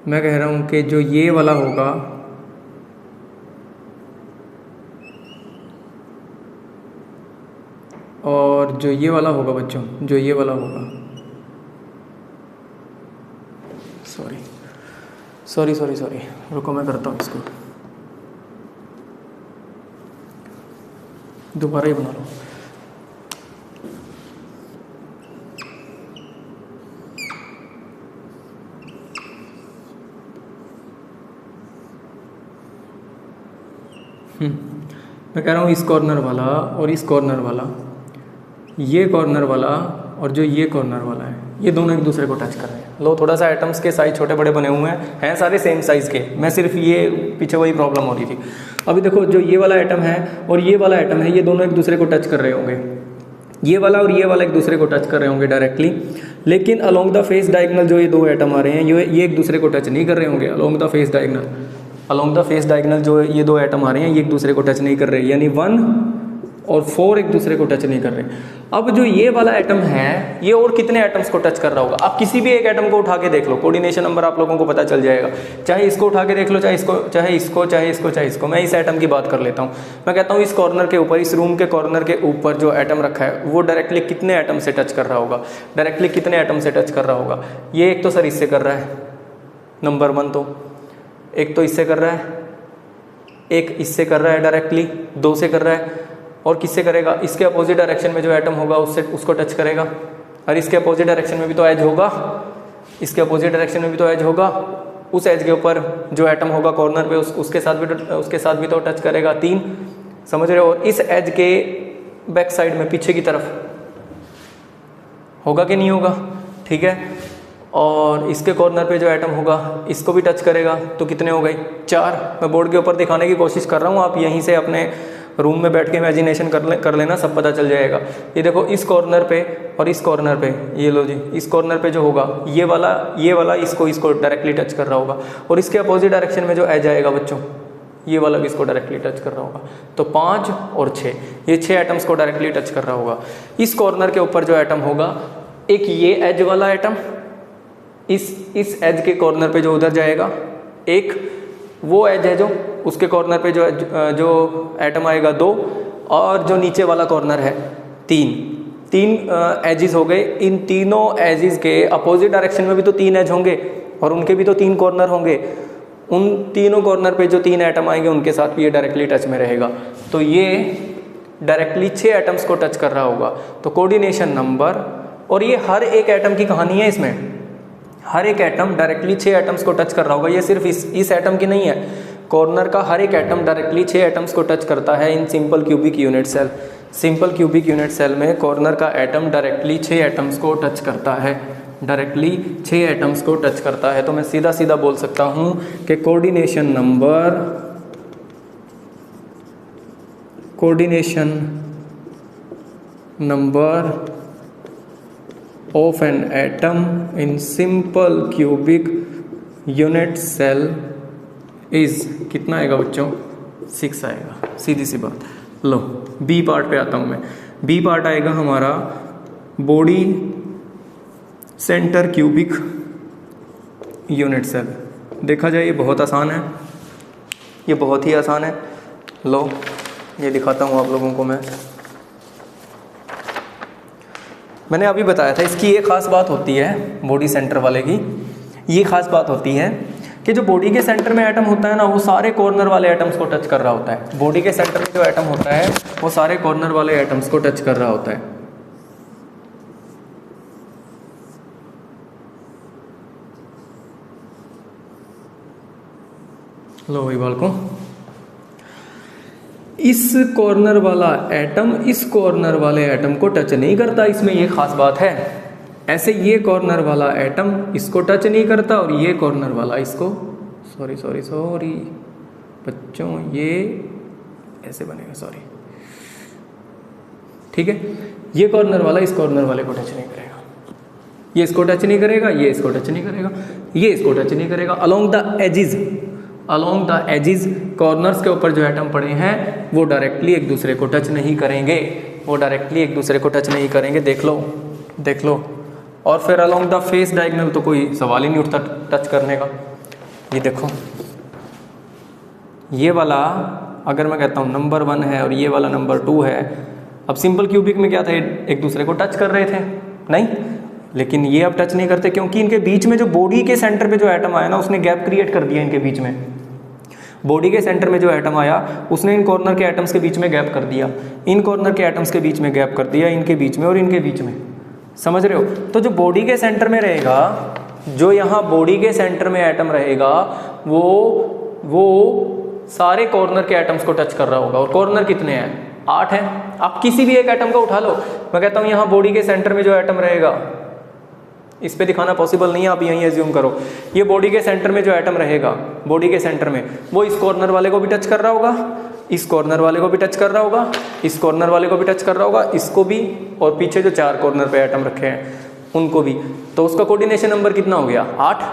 मैं कह रहा हूँ कि जो ये वाला होगा और जो ये वाला होगा बच्चों, जो ये वाला होगा, सॉरी, रुको मैं करता हूँ इसको, दोबारा ही बना लो। मैं कह रहा हूँ इस कॉर्नर वाला और इस कॉर्नर वाला, ये कॉर्नर वाला और जो ये कॉर्नर वाला है, ये दोनों एक दूसरे को टच कर रहे हैं। लो, थोड़ा सा एटम्स के साइज छोटे बड़े बने हुए हैं सारे सेम साइज़ के, मैं सिर्फ ये पीछे वही प्रॉब्लम हो रही थी। अभी देखो, जो ये वाला एटम है और ये वाला एटम है, ये दोनों एक दूसरे को टच कर रहे होंगे। ये वाला और ये वाला एक दूसरे को टच कर रहे होंगे डायरेक्टली, लेकिन अलोंग द फेस डायगोनल जो ये दो एटम आ रहे हैं, ये एक दूसरे को टच नहीं कर रहे होंगे। अलोंग द फेस डायगोनल जो ये दो एटम आ रहे हैं, ये एक दूसरे को टच नहीं कर रहे, यानी 1 और 4 एक दूसरे को टच नहीं कर रहे। अब जो ये वाला एटम है, ये और कितने एटम्स को टच कर रहा होगा? आप किसी भी एक एटम को उठा के देख लो, कोऑर्डिनेशन नंबर आप लोगों को पता चल जाएगा। चाहे इसको उठा के देख लो, चाहे इसको। मैं इस एटम की बात कर लेता हूँ। मैं कहता हूँ इस कॉर्नर के ऊपर, इस रूम के कॉर्नर के ऊपर जो एटम रखा है, वो डायरेक्टली कितने एटम से टच कर रहा होगा? डायरेक्टली कितने एटम से टच कर रहा होगा? ये एक तो सर इससे कर रहा है, नंबर 1, तो एक तो इससे कर रहा है, एक इससे कर रहा है डायरेक्टली, 2 से कर रहा है, और किससे करेगा? इसके अपोजिट डायरेक्शन में जो एटम होगा उससे उसको टच करेगा। और इसके अपोजिट डायरेक्शन में भी तो एज होगा, इसके अपोजिट डायरेक्शन में भी तो एज होगा। उस एज के ऊपर जो एटम होगा कॉर्नर पे, उसके साथ भी तो टच करेगा, 3, समझ रहे हो? और इस एज के बैक साइड में, पीछे की तरफ होगा कि नहीं होगा? ठीक है। और इसके कॉर्नर पे जो एटम होगा, इसको भी टच करेगा, तो कितने हो गए? 4। मैं बोर्ड के ऊपर दिखाने की कोशिश कर रहा हूँ, आप यहीं से अपने रूम में बैठ के इमेजिनेशन कर लेना, सब पता चल जाएगा। ये देखो, इस कॉर्नर पे और इस कॉर्नर पे, ये लो जी, इस कॉर्नर पे जो होगा, ये वाला इसको डायरेक्टली टच कर रहा होगा, और इसके अपोजिट डायरेक्शन में जो एज आएगा बच्चों, ये वाला भी इसको डायरेक्टली टच कर रहा होगा। तो 5 और 6, ये 6 एटम्स को डायरेक्टली टच कर रहा होगा। इस कॉर्नर के ऊपर जो एटम होगा, एक ये एज वाला एटम इस एज के कॉर्नर पे जो उधर जाएगा, एक वो एज है जो उसके कॉर्नर पे जो एटम आएगा 2, और जो नीचे वाला कॉर्नर है 3 एजिस हो गए। इन तीनों एजिस के अपोजिट डायरेक्शन में भी तो 3 एज होंगे और उनके भी तो 3 कॉर्नर होंगे। उन तीनों कॉर्नर पे जो 3 एटम आएंगे उनके साथ भी ये डायरेक्टली टच में रहेगा। तो ये डायरेक्टली 6 एटम्स को टच कर रहा होगा। तो कोऑर्डिनेशन नंबर, और ये हर एक एटम की कहानी है, इसमें हर एक एटम डायरेक्टली 6 एटम्स को टच कर रहा होगा। ये सिर्फ इस एटम की नहीं है, कॉर्नर का हर एक एटम डायरेक्टली 6 एटम्स को टच करता है in simple cubic unit cell. Simple cubic unit cell में कॉर्नर का एटम डायरेक्टली 6 एटम्स को टच करता है, डायरेक्टली 6 एटम्स को टच करता है। तो मैं सीधा सीधा बोल सकता हूँ कि coordination number of an atom in simple cubic unit cell is कितना आएगा बच्चों? 6 आएगा, सीधी सी बात। लो, बी पार्ट पे आता हूँ मैं। बी पार्ट आएगा हमारा body centre cubic unit cell. देखा जाए ये बहुत आसान है, ये बहुत ही आसान है। लो, ये दिखाता हूँ आप लोगों को मैंने अभी बताया था। इसकी ये खास बात होती है, बॉडी सेंटर वाले की ये खास बात होती है कि जो बॉडी के सेंटर में एटम होता है ना, वो सारे कॉर्नर वाले एटम्स को टच कर रहा होता है। बॉडी के सेंटर में जो एटम होता है वो सारे कॉर्नर वाले एटम्स को टच कर रहा होता है। लो भाई बालकों, इस कॉर्नर वाला एटम इस कॉर्नर वाले एटम को टच नहीं करता, इसमें ये खास बात है। ऐसे ये कॉर्नर वाला एटम इसको टच नहीं करता और ये कॉर्नर वाला इसको, सॉरी बच्चों, ये ऐसे बनेगा, सॉरी, ठीक है। ये कॉर्नर वाला इस कॉर्नर वाले को टच नहीं करेगा, ये इसको टच नहीं करेगा, ये इसको टच नहीं करेगा, ये इसको टच नहीं करेगा। अलोंग द एजिज कॉर्नर्स के ऊपर जो एटम पड़े हैं वो डायरेक्टली एक दूसरे को टच नहीं करेंगे, देख लो। और फिर अलोंग द फेस डायगोनल तो कोई सवाल ही नहीं उठता टच करने का। ये देखो, ये वाला अगर मैं कहता हूँ नंबर 1 है और ये वाला नंबर 2 है, अब सिंपल क्यूबिक में क्या था, एक दूसरे को टच कर रहे थे, नहीं, लेकिन ये अब टच नहीं करते क्योंकि इनके बीच में जो बॉडी के सेंटर पे जो एटम आया ना, उसने गैप क्रिएट कर दिया इनके बीच में। बॉडी के सेंटर में जो एटम आया उसने इन कॉर्नर के एटम्स के बीच में गैप कर दिया, इन कॉर्नर के एटम्स के बीच में गैप कर दिया, इनके बीच में और इनके बीच में, समझ रहे हो। तो जो बॉडी के सेंटर में रहेगा, जो यहाँ बॉडी के सेंटर में एटम रहेगा, वो सारे कॉर्नर के एटम्स को टच कर रहा होगा। और कॉर्नर कितने हैं? 8 हैं। आप किसी भी एक एटम का उठा लो, मैं कहता हूँ यहाँ बॉडी के सेंटर में जो एटम रहेगा, इस पे दिखाना पॉसिबल नहीं है, आप यहीं एज्यूम करो, ये बॉडी के सेंटर में जो एटम रहेगा, बॉडी के सेंटर में, वो इस कॉर्नर वाले को भी टच कर रहा होगा, इस कॉर्नर वाले को भी टच कर रहा होगा, इस कॉर्नर वाले को भी टच कर रहा होगा, इसको भी, और पीछे जो 4 कॉर्नर पे एटम रखे हैं उनको भी। तो उसका कोऑर्डिनेशन नंबर कितना हो गया? 8।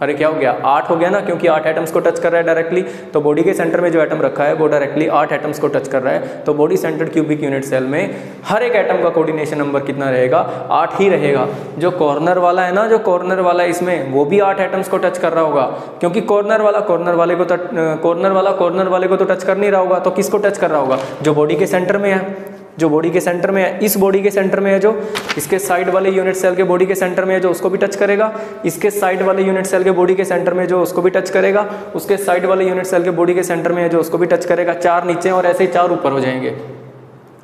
अरे क्या हो गया? 8 हो गया ना, क्योंकि 8 एटम्स को टच कर रहा है डायरेक्टली। तो बॉडी के सेंटर में जो एटम रखा है वो डायरेक्टली 8 एटम्स को टच कर रहा है। तो body centred cubic unit cell में हर एक एटम का कोऑर्डिनेशन नंबर कितना रहेगा? 8 ही रहेगा। जो कॉर्नर वाला है ना, जो कॉर्नर वाला है इसमें, वो भी 8 एटम्स को टच कर रहा होगा, क्योंकि कॉर्नर वाला कॉर्नर वाले को तो टच कर नहीं रहा होगा। तो किसको टच कर रहा होगा? जो बॉडी के सेंटर में है, जो बॉडी के सेंटर में है, इस बॉडी के सेंटर में है, जो इसके साइड वाले यूनिट सेल के बॉडी के सेंटर में है, जो उसको भी टच करेगा, इसके साइड वाले यूनिट सेल के बॉडी के सेंटर में जो उसको भी टच करेगा, उसके साइड वाले यूनिट सेल के बॉडी के सेंटर में है जो उसको भी टच करेगा। 4 नीचे और ऐसे ही 4 ऊपर हो जाएंगे।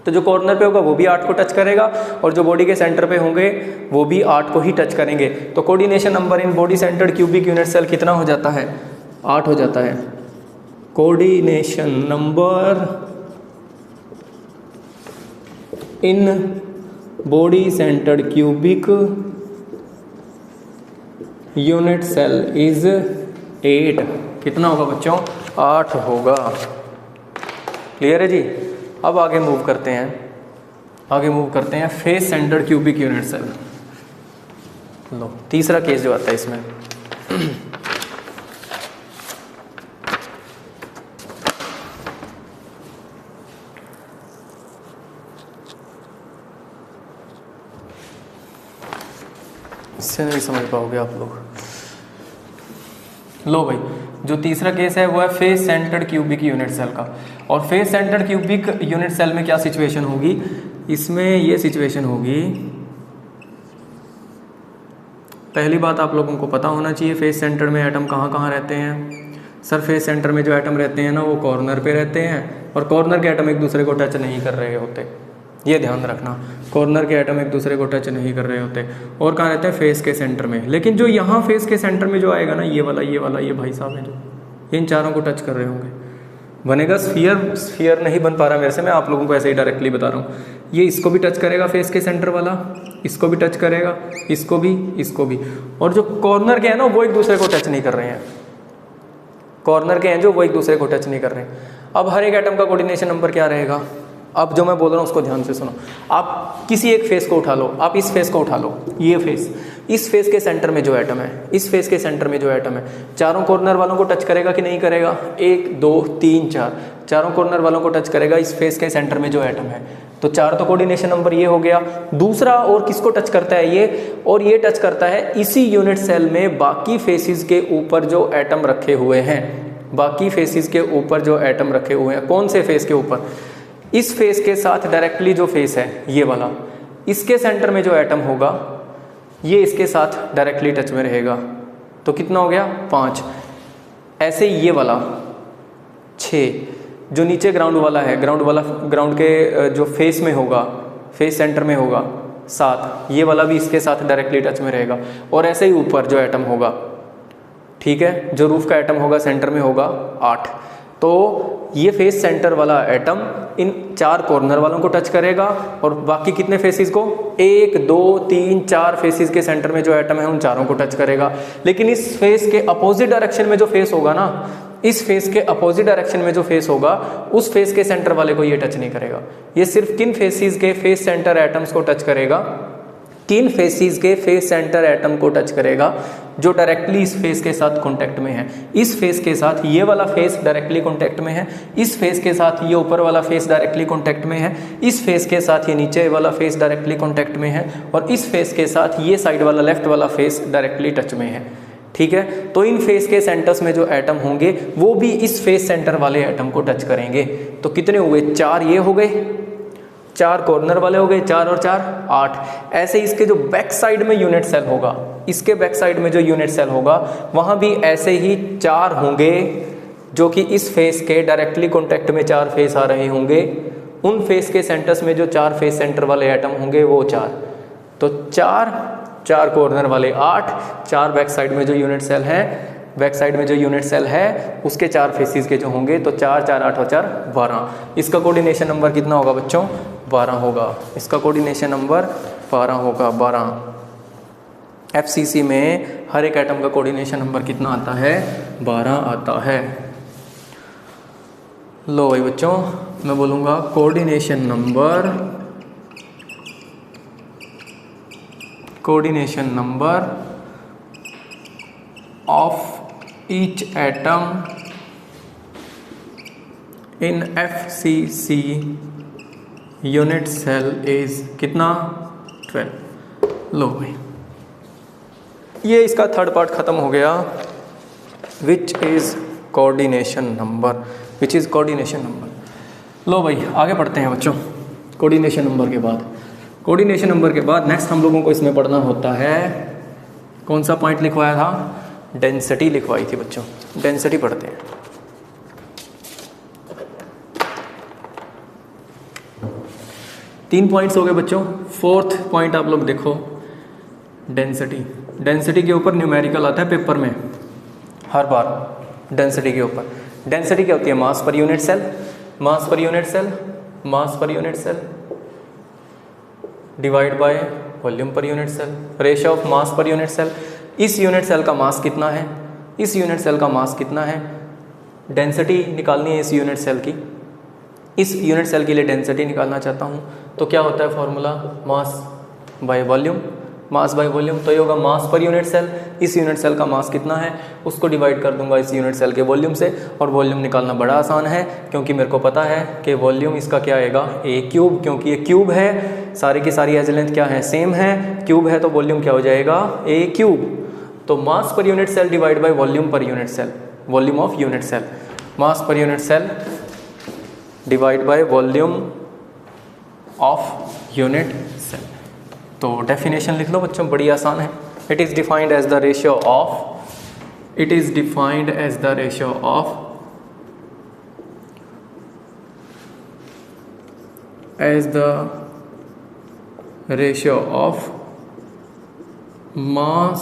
तो जो कॉर्नर पे होगा वो भी 8 को टच करेगा और जो बॉडी के सेंटर पे होंगे वो भी 8 को ही टच करेंगे। तो coordination number in body centred cubic unit cell कितना हो जाता है? 8 हो जाता है। Coordination number in body centred cubic unit cell is 8। कितना होगा बच्चों? 8 होगा। क्लियर है जी। अब आगे मूव करते हैं face centred cubic unit cell. लो, तीसरा केस जो आता है इसमें, इससे नहीं समझ पाओगे आप लोग। लो भाई, जो तीसरा केस है वो है face centred cubic unit cell का। और face centred cubic unit cell में क्या सिचुएशन होगी? इसमें ये सिचुएशन होगी, पहली बात आप लोगों को पता होना चाहिए फेस सेंटर में एटम कहाँ कहाँ रहते हैं। सर फेस सेंटर में जो एटम रहते हैं ना, वो कॉर्नर पे रहते हैं और कॉर्नर के एटम एक दूसरे को टच नहीं कर रहे होते, ये ध्यान रखना। कॉर्नर के एटम एक दूसरे को टच नहीं कर रहे होते। और कहाँ रहते हैं? फेस के सेंटर में। लेकिन जो यहाँ फेस के सेंटर में जो आएगा ना, ये वाला ये भाई साहब है जो, इन चारों को टच कर रहे होंगे, बनेगा स्फीयर नहीं बन पा रहा मेरे से, मैं आप लोगों को ऐसे ही डायरेक्टली बता रहा हूँ। ये इसको भी टच करेगा फेस के सेंटर वाला, इसको भी टच करेगा, इसको भी। और जो कॉर्नर के हैं ना, वो एक दूसरे को टच नहीं कर रहे हैं। कॉर्नर के हैं जो, वो एक दूसरे को टच नहीं कर रहे हैं। अब हर एक एटम का कोऑर्डिनेशन नंबर क्या रहेगा? अब जो मैं बोल रहा हूँ उसको ध्यान से सुनो। आप किसी एक फेस को उठा लो, आप इस फेस को उठा लो, ये फेस, इस फेस के सेंटर में जो एटम है, इस फेस के सेंटर में जो एटम है, चारों कॉर्नर वालों को टच करेगा कि नहीं करेगा? 1 2 3 4, चारों कॉर्नर वालों को टच करेगा इस फेस के सेंटर में जो एटम है। तो 4 तो कोऑर्डिनेशन नंबर ये हो गया। दूसरा, और किसको टच करता है ये? और ये टच करता है इसी यूनिट सेल में बाकी फेसिस के ऊपर जो एटम रखे हुए हैं, बाकी फेसिस के ऊपर जो एटम रखे हुए हैं। कौन से फेस के ऊपर? इस फेस के साथ डायरेक्टली जो फेस है ये वाला, इसके सेंटर में जो एटम होगा ये इसके साथ डायरेक्टली टच में रहेगा। तो कितना हो गया? 5। ऐसे ये वाला 6, जो नीचे ग्राउंड वाला है, ग्राउंड के जो फेस में होगा, फेस सेंटर में होगा 7, ये वाला भी इसके साथ डायरेक्टली टच में रहेगा। और ऐसे ही ऊपर जो एटम होगा ठीक है, जो रूफ का एटम होगा सेंटर में होगा 8। तो ये फेस सेंटर वाला एटम इन 4 कॉर्नर वालों को टच करेगा और बाकी कितने फेसिस को, 1 2 3 4 फेसिस के सेंटर में जो एटम है उन चारों को टच करेगा। लेकिन इस फेस के अपोजिट डायरेक्शन में जो फेस होगा ना, इस फेस के अपोजिट डायरेक्शन में जो फेस होगा उस फेस के सेंटर वाले को ये टच नहीं करेगा। ये सिर्फ किन फेसिस के फेस सेंटर एटम्स को टच करेगा, किन फेसिस के फेस सेंटर एटम को टच करेगा, जो डायरेक्टली इस फेस के साथ कांटेक्ट में है। इस फेस के साथ ये वाला फेस डायरेक्टली कांटेक्ट में है, इस फेस के साथ ये ऊपर वाला फेस डायरेक्टली कांटेक्ट में है, इस फेस के साथ ये नीचे वाला फेस डायरेक्टली कांटेक्ट में है, और इस फेस के साथ ये साइड वाला लेफ्ट वाला फेस डायरेक्टली टच में है। ठीक है, तो इन फेस के सेंटर्स में जो एटम होंगे वो भी इस फेस सेंटर वाले एटम को टच करेंगे। तो कितने हुए, 4 ये हो गए, 4 कॉर्नर वाले हो गए, 4 और 4 8। ऐसे इसके जो बैक साइड में यूनिट सेल होगा, इसके बैक साइड में जो यूनिट सेल होगा वहाँ भी ऐसे ही 4 होंगे, जो कि इस फेस के डायरेक्टली कॉन्टेक्ट में 4 फेस आ रहे होंगे। उन फेस के सेंटर्स में जो 4 फेस सेंटर वाले एटम होंगे वो 4। तो 4 कॉर्नर वाले 8, 4 बैक साइड में जो यूनिट सेल है, बैक साइड में जो यूनिट सेल है उसके 4 फेसिस के जो होंगे, तो 4 4 8 और 4 12। इसका कोऑर्डिनेशन नंबर कितना होगा बच्चों, 12 होगा। इसका कोऑर्डिनेशन नंबर 12 होगा, 12। एफसीसी में हर एक एटम का कोऑर्डिनेशन नंबर कितना आता है, 12 आता है। लो भाई बच्चों, मैं बोलूँगा coordination number of each atom in FCC unit cell is कितना, 12। लो भाई, ये इसका थर्ड पार्ट खत्म हो गया, विच इज़ कोऑर्डिनेशन नंबर। लो भाई आगे पढ़ते हैं बच्चों। कोऑर्डिनेशन नंबर के बाद नेक्स्ट हम लोगों को इसमें पढ़ना होता है, कौन सा पॉइंट लिखवाया था, डेंसिटी लिखवाई थी बच्चों। डेंसिटी पढ़ते हैं। तीन पॉइंट्स हो गए बच्चों। फोर्थ पॉइंट आप लोग देखो, डेंसिटी के ऊपर न्यूमेरिकल आता है पेपर में हर बार। डेंसिटी के ऊपर डेंसिटी क्या होती है, mass per unit cell divide by volume per unit cell, ratio of mass per unit cell. इस यूनिट सेल का मास कितना है, इस यूनिट सेल का मास कितना है, डेंसिटी निकालनी है इस यूनिट सेल की। इस यूनिट सेल के लिए डेंसिटी निकालना चाहता हूँ, तो क्या होता है फॉर्मूला, मास बाय वॉल्यूम। तो ये होगा मास पर यूनिट सेल। इस यूनिट सेल का मास कितना है उसको डिवाइड कर दूंगा इस यूनिट सेल के वॉल्यूम से, और वॉल्यूम निकालना बड़ा आसान है क्योंकि मेरे को पता है कि वॉल्यूम इसका क्या आएगा, A³। क्योंकि ये क्यूब है, सारी की सारी एज लेंथ क्या है, सेम है, क्यूब है, तो वॉल्यूम क्या हो जाएगा, A³ तो mass per unit cell divide by volume per unit cell, volume of unit cell. Mass per unit cell divide by volume of unit cell. तो डेफिनेशन लिख लो बच्चों, बड़ी आसान है। It is defined as the ratio of mass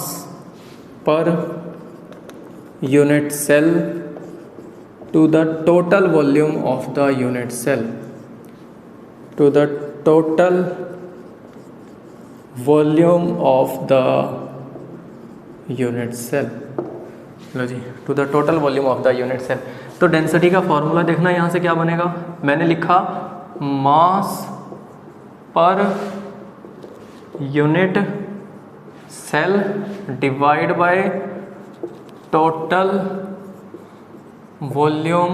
per unit cell to the total volume of the unit cell, to the total volume of the unit cell. लो जी, to the total volume of the unit cell. तो डेंसिटी का फॉर्मूला देखना, यहाँ से क्या बनेगा, मैंने लिखा mass per unit cell divide by total volume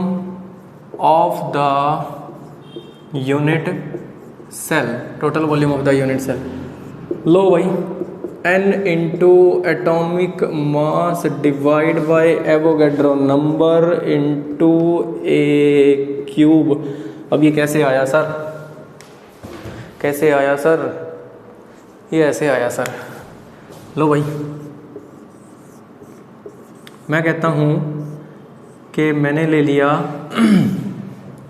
of the unit cell, total volume of the unit cell. लो भाई, n into atomic mass divide by Avogadro number into A³। अब ये कैसे आया सर, ये ऐसे आया सर। लो भाई, मैं कहता हूँ कि मैंने ले लिया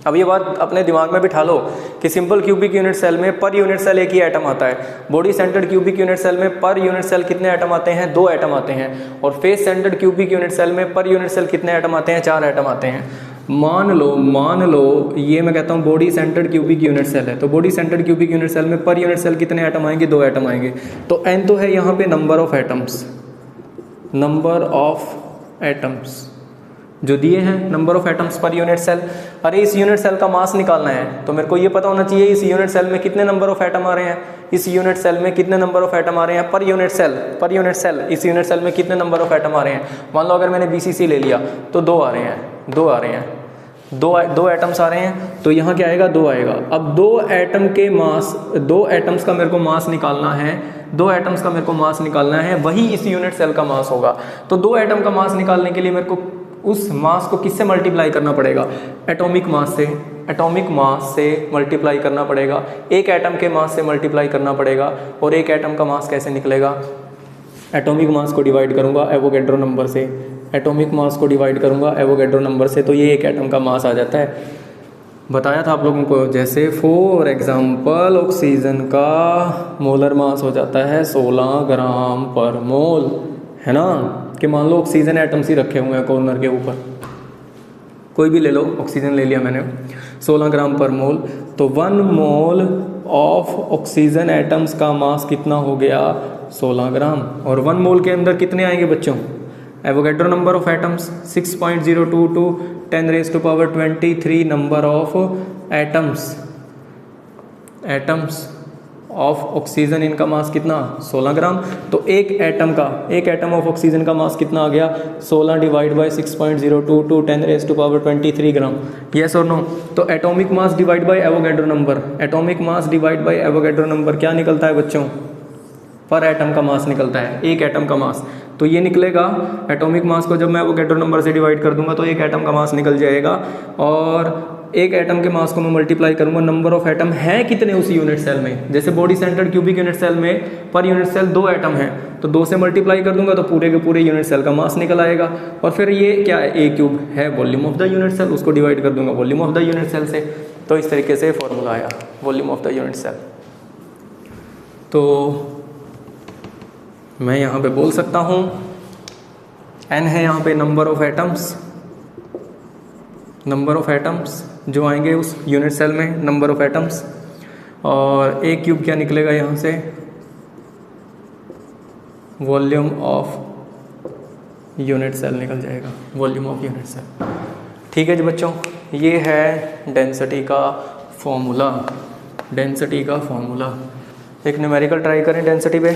अब ये बात अपने दिमाग में बिठा लो कि सिंपल क्यूबिक यूनिट सेल में पर यूनिट सेल एक ही एटम आता है, body centred cubic unit cell में पर यूनिट सेल कितने एटम आते हैं, 2 एटम आते हैं, और face centred cubic unit cell में पर यूनिट सेल कितने एटम आते हैं, 4 एटम आते हैं। मान लो ये मैं कहता हूँ body centred cubic unit cell है, तो body centred cubic unit cell में पर यूनिट सेल कितने एटम आएंगे, 2 एटम आएंगे। तो n तो है यहाँ पे number of atoms, number of atoms जो दिए हैं, number of atoms per unit cell. अरे इस यूनिट सेल का मास निकालना है तो मेरे को ये पता होना चाहिए इस यूनिट सेल में कितने नंबर ऑफ एटम आ रहे हैं, इस यूनिट सेल में कितने नंबर ऑफ एटम आ रहे हैं per unit cell, per unit cell इस यूनिट सेल में कितने नंबर ऑफ एटम आ रहे हैं। मान लो अगर मैंने BCC ले लिया तो 2 आ रहे हैं, 2 आ रहे हैं, दो एटम्स आ रहे हैं, तो यहाँ क्या आएगा, 2 आएगा। अब 2 एटम के मास, 2 एटम्स का मेरे को मास निकालना है, 2 एटम्स का मेरे को मास निकालना है, वही इस यूनिट सेल का मास होगा। तो 2 एटम का मास निकालने के लिए मेरे को उस मास को किससे मल्टीप्लाई करना पड़ेगा, एटॉमिक मास से, एटॉमिक मास से मल्टीप्लाई करना पड़ेगा, एक एटम के मास से मल्टीप्लाई करना पड़ेगा। और एक एटम का मास कैसे निकलेगा, एटॉमिक मास को डिवाइड करूंगा एवोगैड्रो नंबर से, एटॉमिक मास को डिवाइड करूंगा एवोगैड्रो नंबर से, तो ये एक एटम का मास आ जाता है। बताया था आप लोगों को, जैसे फॉर एग्जांपल ऑक्सीजन का मोलर मास हो जाता है 16 ग्राम पर मोल, है ना, कि मान लो ऑक्सीजन एटम्स ही रखे हुए हैं कॉर्नर के ऊपर, कोई भी ले लो, ऑक्सीजन ले लिया मैंने, 16 ग्राम पर मोल, तो 1 मोल ऑफ ऑक्सीजन एटम्स का मास कितना हो गया, 16 ग्राम। और 1 मोल के अंदर कितने आएंगे बच्चों, Avogadro number of atoms 6.022 10⁻23 number of atoms, atoms of oxygen, इनका मास कितना, 16 ग्राम। तो एक एटम ऑफ ऑक्सीजन का मास कितना आ गया, 16 डिवाइड बाई 6.022 10⁻23 ग्राम, यस और नो। तो atomic mass divide by Avogadro number, atomic mass divide by Avogadro number क्या निकलता है बच्चों, पर एटम का मास निकलता है, एक एटम का मास। तो ये निकलेगा, एटॉमिक मास को जब मैं एवोगैड्रो नंबर से डिवाइड कर दूंगा तो एक एटम का मास निकल जाएगा, और एक एटम के मास को मैं मल्टीप्लाई करूंगा नंबर ऑफ एटम है कितने उस यूनिट सेल में। जैसे body centred cubic unit cell में पर यूनिट सेल 2 एटम है, तो 2 से मल्टीप्लाई कर दूंगा तो पूरे के पूरे यूनिट सेल का मास निकल आएगा। और फिर ये क्या है, ए क्यूब है volume of the unit cell, उसको डिवाइड कर दूंगा volume of the unit cell से। तो इस तरीके से फॉर्मूला आया volume of the unit cell. तो मैं यहाँ पे बोल सकता हूँ n है यहाँ पे number of atoms, number of atoms जो आएंगे उस यूनिट सेल में, नंबर ऑफ एटम्स, और ए क्यूब क्या निकलेगा यहाँ से, वॉल्यूम ऑफ यूनिट सेल निकल जाएगा, वॉल्यूम ऑफ यूनिट सेल। ठीक है जी बच्चों, ये है डेंसिटी का फॉर्मूला, डेंसिटी का फॉर्मूला। एक न्यूमेरिकल ट्राई करें डेंसिटी पे।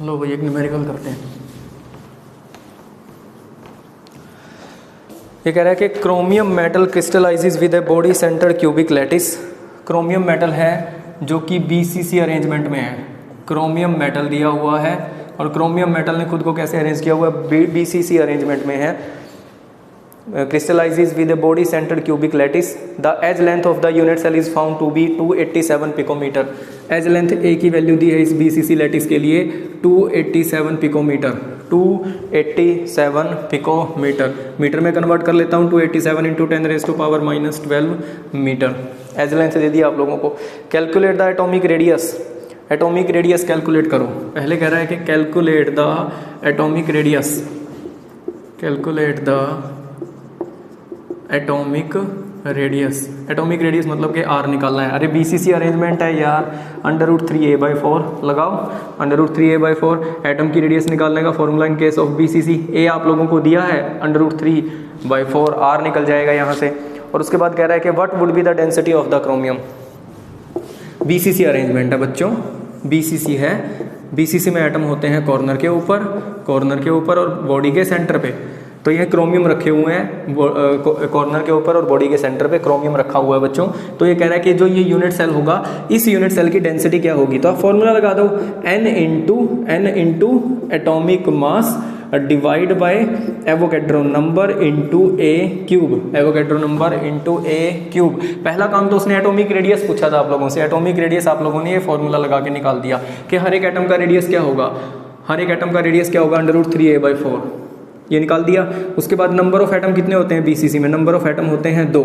लो भाई एक न्यूमेरिकल करते हैं। ये कह रहा है कि chromium metal crystallises with a body centred cubic lattice. Chromium metal है जो कि BCC अरेंजमेंट में है, क्रोमियम मेटल दिया हुआ है, और क्रोमियम मेटल ने खुद को कैसे अरेंज किया हुआ है, BCC अरेंजमेंट में है। crystallizes with a body centered cubic lattice. The edge length of the unit cell is found to be 287 picometer. Edge length a की वैल्यू दी है इस BCC लैटिस के लिए 287 पिकोमीटर, 287 पिकोमीटर। मीटर में कन्वर्ट कर लेता हूँ, 287 इंटू 10⁻⁻12 मीटर एज लेंथ दे दिया आप लोगों को। Calculate the atomic radius, atomic radius calculate करो। पहले कह रहा है कि calculate the atomic radius, calculate the atomic radius. Atomic radius मतलब कि आर निकालना है। अरे BCC अरेंजमेंट है यार, √3a/4 लगाओ, √3a/4 एटम की रेडियस निकालने का formula in case of BCC। ए आप लोगों को दिया है √3/4, आर निकल जाएगा यहाँ से। और उसके बाद कह रहा है कि what would be the density of the chromium. BCC arrangement है बच्चों, BCC है, BCC में एटम होते हैं कॉर्नर के ऊपर, कॉर्नर के ऊपर और बॉडी के सेंटर पे। तो ये क्रोमियम रखे हुए हैं कॉर्नर के ऊपर और बॉडी के सेंटर पे क्रोमियम रखा हुआ है बच्चों। तो ये कह रहा है कि जो ये यूनिट सेल होगा, इस यूनिट सेल की डेंसिटी क्या होगी। तो आप फॉर्मूला लगा दो, n into atomic mass divide by Avogadro number into A cube, Avogadro number into A cube. पहला काम तो उसने एटॉमिक रेडियस पूछा था आप लोगों से, एटॉमिक रेडियस आप लोगों ने ये फॉर्मूला लगा के निकाल दिया कि हर एक एटम का रेडियस क्या होगा, हर एक एटम का रेडियस क्या होगा, √3a/4, ये निकाल दिया। उसके बाद नंबर ऑफ एटम कितने होते हैं बीसीसी में, नंबर ऑफ एटम होते हैं 2,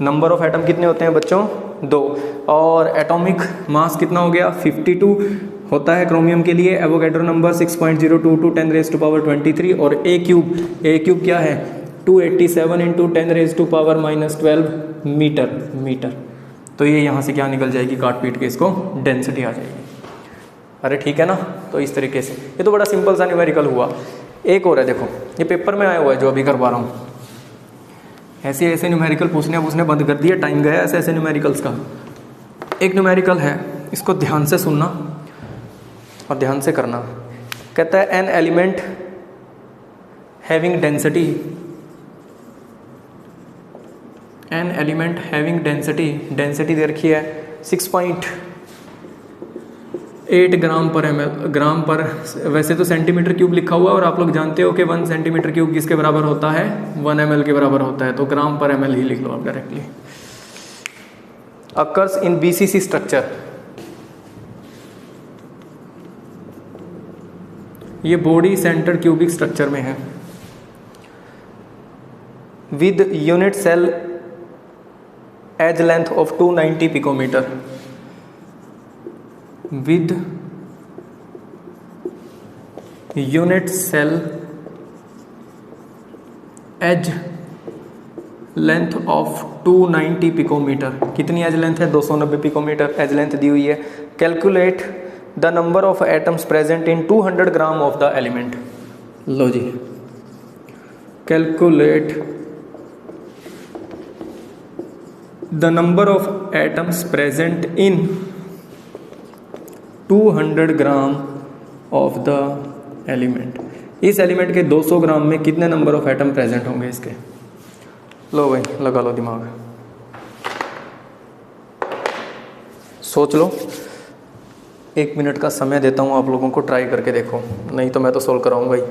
नंबर ऑफ एटम कितने होते हैं बच्चों 2, और एटॉमिक मास कितना हो गया 52 होता है क्रोमियम के लिए, एवोगैड्रो नंबर 6.022 10⁻23, और ए क्यूब क्या है 287 × 10⁻12 मीटर। तो ये यहाँ से क्या निकल जाएगी, काट पीट के इसको डेंसिटी आ जाएगी। अरे ठीक है ना, तो इस तरीके से ये तो बड़ा सिंपल सा न्यूमेरिकल हुआ। एक और है, देखो ये पेपर में आया हुआ है जो अभी करवा रहा हूँ, ऐसे ऐसे न्यूमेरिकल पूछने बंद कर दिए, टाइम गया ऐसे ऐसे न्यूमेरिकल्स का। एक न्यूमेरिकल है, इसको ध्यान से सुनना और ध्यान से करना। कहता है an element having density, an element having density दे रखी है 6.8 ग्राम पर, वैसे तो सेंटीमीटर क्यूब लिखा हुआ है और आप लोग जानते हो कि 1 सेंटीमीटर क्यूब किसके बराबर होता है 1 ml के बराबर होता है, तो ग्राम पर ml ही लिख लो आप directly. Occurs in BCC structure, ये बॉडी सेंटर क्यूबिक स्ट्रक्चर में है, with unit cell edge length of 290 picometre, with unit cell edge length of 290 picometre. कितनी एज लेंथ है 290 पिकोमीटर एज लेंथ दी हुई है। Calculate the number of atoms present in 200 gram of the element. लो जी, calculate the number of atoms present in 200 gram of the element. इस एलिमेंट के 200 ग्राम में कितने नंबर ऑफ एटम प्रेजेंट होंगे इसके। लो भाई लगा लो दिमाग, सोच लो। 1 मिनट का समय देता हूँ आप लोगों को, ट्राई करके देखो, नहीं तो मैं तो सोल्व कराऊंगा ही।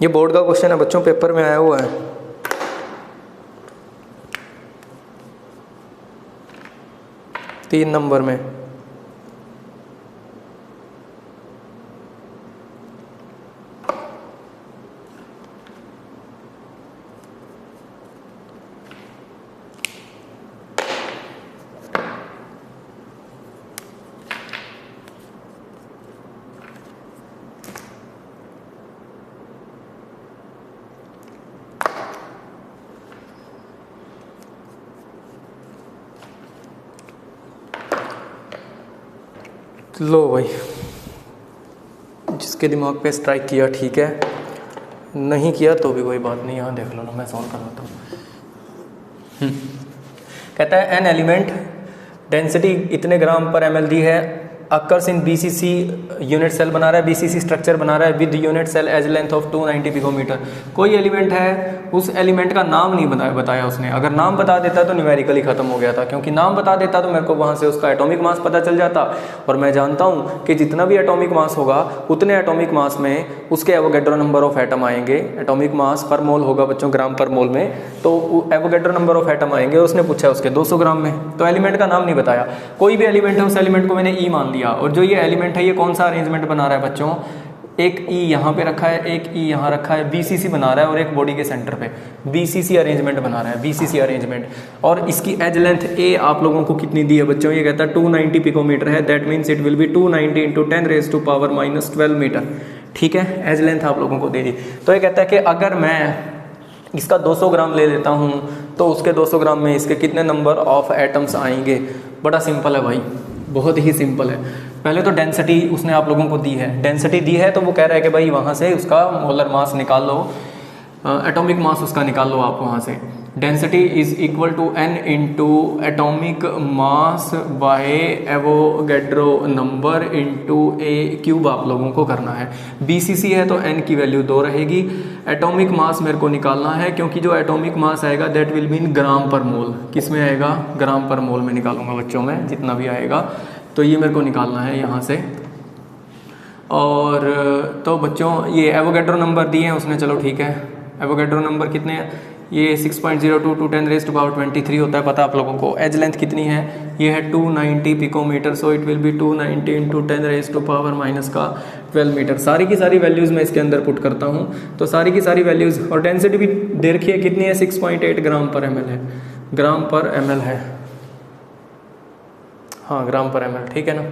ये बोर्ड का क्वेश्चन है बच्चों, पेपर में आया हुआ है। तीन नंबर में। लो भाई, जिसके दिमाग पे स्ट्राइक किया ठीक है, नहीं किया तो भी कोई बात नहीं, यहाँ देख लो ना, मैं सॉल्व कर लेता हूँ। कहता है एन एलिमेंट डेंसिटी इतने ग्राम पर ml दी है, occurs in BCC unit cell बना रहा है, बीसीसी स्ट्रक्चर बना रहा है with unit cell edge length of 290 picometre. कोई एलिमेंट है, उस एलिमेंट का नाम नहीं बताया उसने। अगर नाम बता देता तो न्यूमेरिकली खत्म हो गया था, क्योंकि नाम बता देता तो मेरे को वहाँ से उसका एटॉमिक मास पता चल जाता, और मैं जानता हूँ कि जितना भी एटॉमिक मास होगा उतने एटॉमिक मास में उसके एवोगैड्रो नंबर ऑफ एटम आएंगे। एटॉमिक मास पर मोल होगा बच्चों ग्राम पर मोल में, तो एवोगैड्रो नंबर ऑफ एटम आएंगे। उसने पूछा उसके 200 ग्राम में, तो एलिमेंट का नाम नहीं बताया। कोई भी एलिमेंट है, उस एलिमेंट को मैंने ई मान लिया, और जो ये एलिमेंट है ये कौन सा अरेंजमेंट बना रहा है बच्चों, एक ई यहाँ पे रखा है, एक ई यहाँ रखा है, बीसीसी बना रहा है, और एक बॉडी के सेंटर पे बीसीसी अरेंजमेंट बना रहा है, बीसीसी अरेंजमेंट। और इसकी एज लेंथ ए आप लोगों को कितनी दी है बच्चों, ये कहता है 290 पिकोमीटर है, that means it will be 290 × 10⁻⁻12 metre. ठीक है, एज लेंथ आप लोगों को दे दी। तो ये कहता है कि अगर मैं इसका 200 ग्राम ले लेता हूँ तो उसके 200 ग्राम में इसके कितने नंबर ऑफ एटम्स आएंगे। बड़ा सिंपल है भाई, बहुत ही सिंपल है। पहले तो डेंसिटी उसने आप लोगों को दी है, डेंसिटी दी है तो वो कह रहा है कि भाई वहाँ से उसका मोलर मास निकाल लो। एटॉमिक मास उसका निकाल लो आप वहाँ से। Density is equal to n into atomic mass by Avogadro number into a cube आप लोगों को करना है। BCC है तो n की वैल्यू 2 रहेगी। एटॉमिक मास मेरे को निकालना है, क्योंकि जो एटॉमिक मास आएगा दैट विल मीन ग्राम पर मोल। किस में आएगा? ग्राम पर मोल में निकालूंगा बच्चों में, जितना भी आएगा। तो ये मेरे को निकालना है यहाँ से। और तो बच्चों ये एवोगैड्रो नंबर दिए हैं उसने, चलो ठीक है। एवोगैड्रो नंबर कितने हैं? ये 6.02 टू 10⁻23 होता है, पता आप लोगों को। एज लेंथ कितनी है? ये है 290 picometre, so it will be 290 into 10⁻12 metre. सारी की सारी वैल्यूज़ मैं इसके अंदर पुट करता हूँ, तो सारी की सारी वैल्यूज़। और डेंसिटी भी दे रखी है, कितनी है? 6.8 ग्राम पर ml है। ग्राम पर ml है, हाँ ग्राम पर ml, ठीक है ना।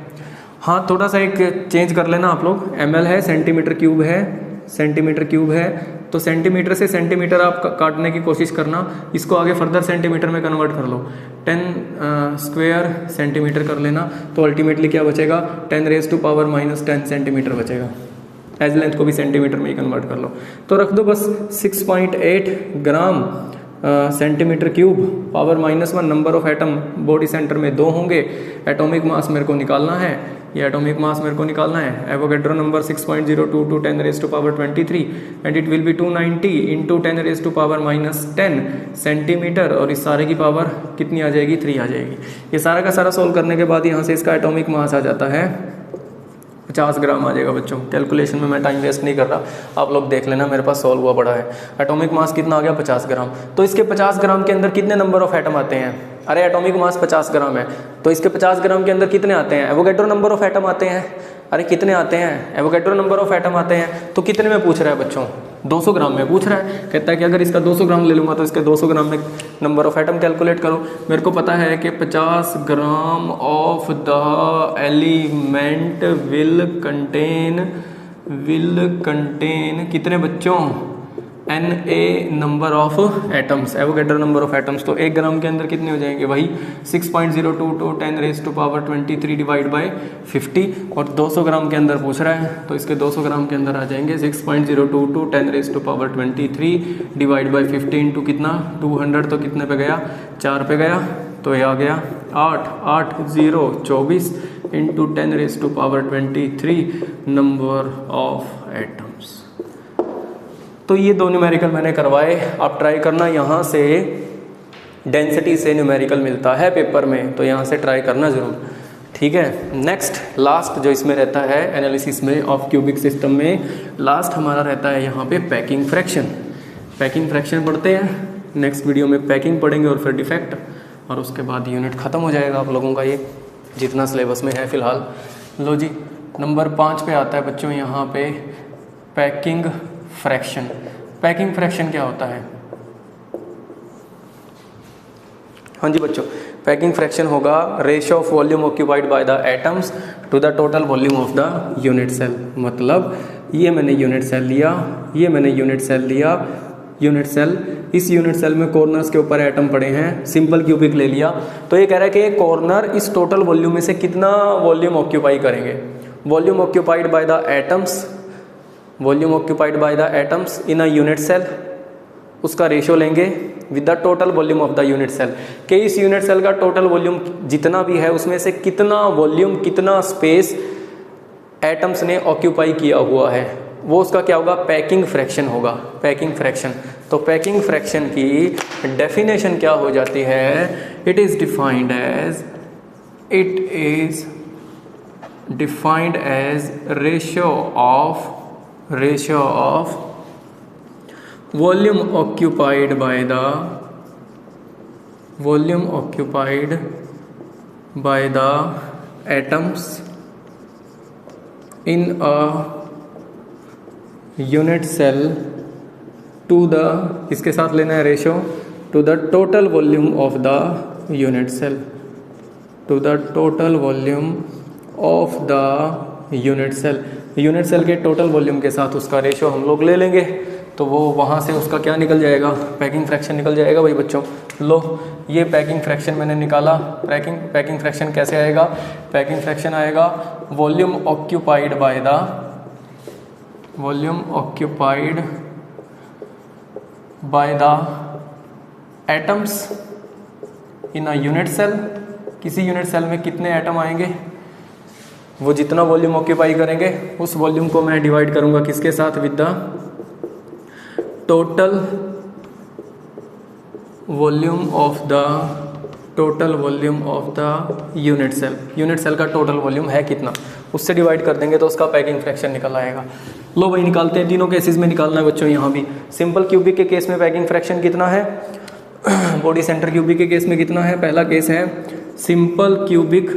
हाँ थोड़ा सा एक चेंज कर लेना आप लोग, ml है, सेंटीमीटर क्यूब है, सेंटीमीटर क्यूब है, तो सेंटीमीटर से सेंटीमीटर आप काटने की कोशिश करना। इसको आगे फर्दर सेंटीमीटर में कन्वर्ट कर लो, 10 स्क्वायर सेंटीमीटर कर लेना। तो अल्टीमेटली क्या बचेगा? 10⁻⁻10 सेंटीमीटर बचेगा। एज लेंथ को भी सेंटीमीटर में ही कन्वर्ट कर लो, तो रख दो बस 6.8 gram centimetre cube power -1। Number of atom body centre में 2 होंगे। एटॉमिक मास मेरे को निकालना है, ये एटॉमिक मास मेरे को निकालना है। Avogadro number 6.02 to 10⁻23 and it will be 290 into 10⁻10 centimetre. और इस सारे की पावर कितनी आ जाएगी? 3 आ जाएगी। ये सारा का सारा सोल्व करने के बाद यहाँ से इसका एटॉमिक मास आ जाता है 50 ग्राम आ जाएगा बच्चों। कैलकुलेशन में मैं टाइम वेस्ट नहीं कर रहा, आप लोग देख लेना, मेरे पास सॉल्व हुआ पड़ा है। एटॉमिक मास कितना आ गया? 50 ग्राम। तो इसके 50 ग्राम के अंदर कितने नंबर ऑफ एटम आते हैं? अरे एटॉमिक मास 50 ग्राम है, तो इसके 50 ग्राम के अंदर कितने आते हैं? एवोगैड्रो नंबर ऑफ एटम आते हैं। अरे कितने आते हैं? एवोगैड्रो नंबर ऑफ एटम आते हैं। तो कितने में पूछ रहा है बच्चों? 200 ग्राम में पूछ रहा है। कहता है कि अगर इसका 200 ग्राम ले लूँगा तो इसके 200 ग्राम में नंबर ऑफ एटम कैलकुलेट करो। मेरे को पता है कि 50 ग्राम of the element will contain कितने बच्चों? Na number of atoms, Avogadro number of atoms. तो 1 ग्राम के अंदर कितने हो जाएंगे? वही 6.02 टू 10⁻23 डिवाइड बाय 50। और 200 ग्राम के अंदर पूछ रहा है, तो इसके 200 ग्राम के अंदर आ जाएंगे 6.02 टू 10⁻23 डिवाइड बाय 50 इंटू कितना? 200। तो कितने पे गया? 4 पे गया। तो ये आ गया 24 इंटू 10⁻23 नंबर ऑफ एटम्स। तो ये 2 न्यूमेरिकल मैंने करवाए, आप ट्राई करना। यहाँ से डेंसिटी से न्यूमेरिकल मिलता है पेपर में, तो यहाँ से ट्राई करना ज़रूर, ठीक है। नेक्स्ट लास्ट जो इसमें रहता है एनालिसिस में ऑफ क्यूबिक सिस्टम में, लास्ट हमारा रहता है यहाँ पे पैकिंग फ्रैक्शन। पैकिंग फ्रैक्शन पढ़ते हैं, नेक्स्ट वीडियो में पैकिंग पढ़ेंगे और फिर डिफेक्ट, और उसके बाद यूनिट ख़त्म हो जाएगा आप लोगों का ये जितना सिलेबस में है फ़िलहाल। लो जी, नंबर 5 पे आता है बच्चों यहाँ पे पैकिंग फ्रैक्शन। पैकिंग फ्रैक्शन क्या होता है? हाँ जी बच्चों, पैकिंग फ्रैक्शन होगा ratio of volume occupied by the atoms to the total volume of the unit cell. मतलब ये मैंने यूनिट सेल लिया, ये मैंने यूनिट सेल लिया, यूनिट सेल, इस यूनिट सेल में कॉर्नर्स के ऊपर एटम पड़े हैं, सिंपल क्यूबिक ले लिया। तो ये कह रहा है कि कॉर्नर इस टोटल वॉल्यूम में से कितना वॉल्यूम ऑक्यूपाई करेंगे? Volume occupied by the atoms, volume occupied by the atoms in a unit cell, उसका रेशियो लेंगे with the total volume of the unit cell, कि इस यूनिट सेल का टोटल वॉल्यूम जितना भी है उसमें से कितना वॉल्यूम, कितना स्पेस एटम्स ने ऑक्यूपाई किया हुआ है, वो उसका क्या होगा? पैकिंग फ्रैक्शन होगा। Packing fraction. तो पैकिंग फ्रैक्शन की डेफिनेशन क्या हो जाती है? It is defined as ratio of volume occupied by the atoms in a unit cell to the, इसके साथ लेना है ratio, to the total volume of the unit cell, to the total volume of the unit cell. Unit cell के टोटल वॉल्यूम के साथ उसका रेशियो हम लोग ले लेंगे, तो वो वहाँ से उसका क्या निकल जाएगा? पैकिंग फ्रैक्शन निकल जाएगा भाई बच्चों। लो, ये पैकिंग फ्रैक्शन मैंने निकाला। पैकिंग फ्रैक्शन कैसे आएगा? पैकिंग फ्रैक्शन आएगा volume occupied by the atoms in a unit cell. किसी यूनिट सेल में कितने एटम आएंगे, वो जितना वॉल्यूम ऑक्यूपाई करेंगे उस वॉल्यूम को मैं डिवाइड करूंगा किसके साथ, with the total volume of the unit cell. Unit cell का टोटल वॉल्यूम है कितना, उससे डिवाइड कर देंगे तो उसका पैकिंग फ्रैक्शन निकल आएगा। लो भाई निकालते हैं, तीनों केसेस में निकालना है बच्चों। यहाँ भी सिंपल क्यूबिक के केस में पैकिंग फ्रैक्शन कितना है, बॉडी सेंटर क्यूबिक के केस में कितना है। पहला केस है सिंपल क्यूबिक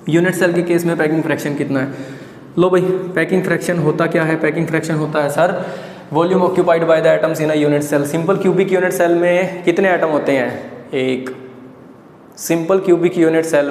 यूनिट सेल के केस में पैकिंग फ्रैक्शन कितना है। लो भाई पैकिंग फ्रैक्शन होता क्या है, पैकिंग फ्रैक्शन होता है sir volume occupied by the atoms in a unit cell. Simple cubic unit cell में कितने एटम होते हैं, एक। सिंपल क्यूबिक यूनिट सेल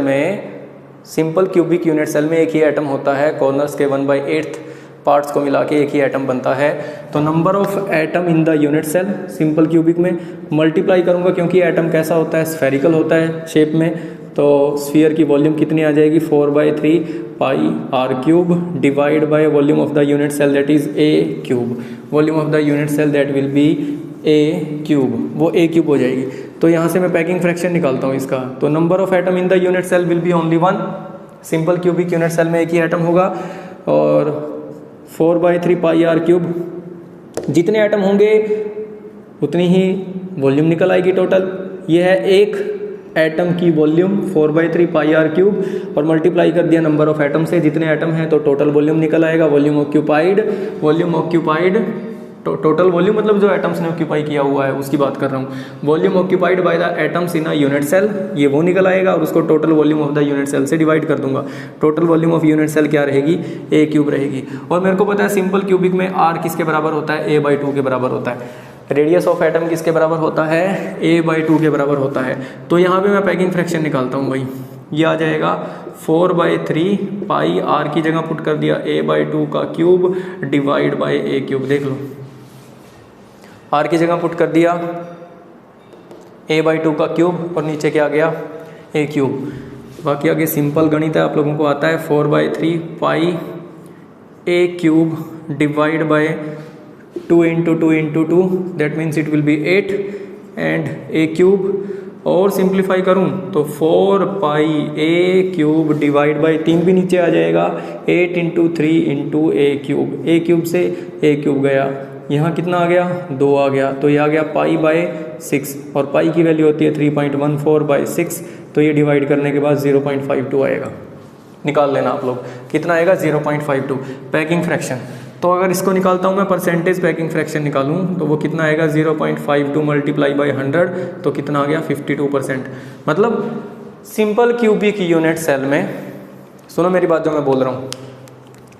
में एक ही एटम होता है, कॉर्नर्स के 1/8 पार्ट्स को मिला के एक ही एटम बनता है। तो number of atom in the unit cell simple cubic में मल्टीप्लाई करूंगा, क्योंकि एटम कैसा होता है, स्फेरिकल होता है शेप में। तो स्फीयर की वॉल्यूम कितनी आ जाएगी, 4/3 pi r cube divide by volume of the unit cell that is a cube. Volume of the unit cell that will be a cube, वो ए क्यूब हो जाएगी। तो यहाँ से मैं पैकिंग फ्रैक्शन निकालता हूँ इसका। तो number of atom in the unit cell will be only 1। Simple cubic unit cell में एक ही एटम होगा, और 4/3 पाई आर क्यूब, जितने एटम होंगे उतनी ही वॉल्यूम निकल आएगी टोटल। ये है एक एटम की वॉल्यूम 4/3 पाई आर क्यूब, और मल्टीप्लाई कर दिया नंबर ऑफ एटम से, जितने एटम हैं तो टोटल वॉल्यूम निकल आएगा। वॉल्यूम ऑक्यूपाइड टोटल वॉल्यूम मतलब जो एटम्स ने ऑक्यूपाई किया हुआ है उसकी बात कर रहा हूँ। Volume occupied by the atoms in a unit cell, ये वो निकल आएगा, और उसको total volume of the unit cell से डिवाइड कर दूंगा। Total volume of unit cell क्या रहेगी, ए क्यूब रहेगी। और मेरे को पता है सिंपल क्यूबिक में आर किसके बराबर होता है, a/2 के बराबर होता है। रेडियस ऑफ एटम किसके बराबर होता है, a/2 के बराबर होता है। तो यहाँ पे मैं पैकिंग फ्रैक्शन निकालता हूँ भाई, ये आ जाएगा 4/3 पाई आर की जगह पुट कर दिया a/2 का cube divide bye a cube. देख लो आर की जगह पुट कर दिया a/2 का क्यूब, और नीचे क्या आ गया, ए क्यूब। बाकी आगे सिंपल गणित है, आप लोगों को आता है। 4/3 pi a cube divide by 2 × 2 × 2 that means it will be 8 and a cube. और सिंप्लीफाई करूं तो 4 pi a cube divide by 3 भी नीचे आ जाएगा, 8 × 3 × ए क्यूब। ए क्यूब से ए क्यूब गया, यहाँ कितना आ गया, 2 आ गया, तो ये आ गया π/6, और पाई की वैल्यू होती है 3.14/6। तो ये डिवाइड करने के बाद 0.52 आएगा। निकाल लेना आप लोग, कितना आएगा, 0.52 पैकिंग फ्रैक्शन। तो अगर इसको निकालता हूँ मैं परसेंटेज पैकिंग फ्रैक्शन निकालूँ तो वो कितना आएगा, 0.52 मल्टीप्लाई बाई 100, तो कितना आ गया, 52%। मतलब सिंपल क्यूबिक यूनिट सेल में, सुनो मेरी बात जो मैं बोल रहा हूँ,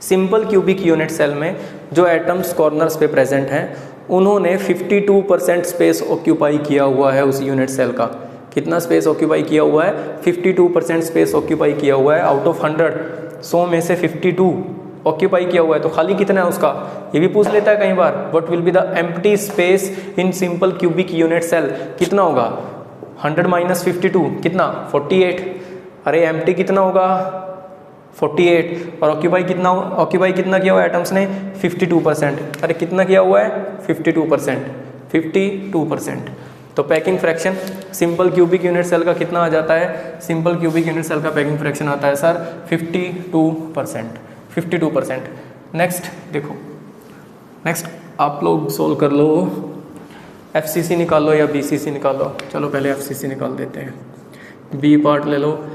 सिंपल क्यूबिक यूनिट सेल में जो एटम्स कॉर्नर्स पे प्रेजेंट हैं उन्होंने 52% स्पेस ऑक्यूपाई किया हुआ है उस यूनिट सेल का। कितना स्पेस ऑक्यूपाई किया हुआ है, 52% स्पेस ऑक्यूपाई किया हुआ है। आउट ऑफ 100 में से 52 ऑक्यूपाई किया हुआ है, तो खाली कितना है उसका, ये भी पूछ लेता है कई बार। What will be the empty space in simple cubic unit cell, कितना होगा, 100 - 52 कितना, 48। अरे एम्प्टी कितना होगा, 48, और ऑक्यूपाई कितना किया हुआ है एटम्स ने, 52%। अरे कितना किया हुआ है, 52%। तो packing fraction simple cubic unit cell का कितना आ जाता है, सिंपल क्यूबिक यूनिट सेल का पैकिंग फ्रैक्शन आता है सर 52%। नेक्स्ट देखो, नेक्स्ट आप लोग सोल्व कर लो, FCC निकालो या BCC निकालो। चलो पहले FCC निकाल देते हैं, बी पार्ट ले लो।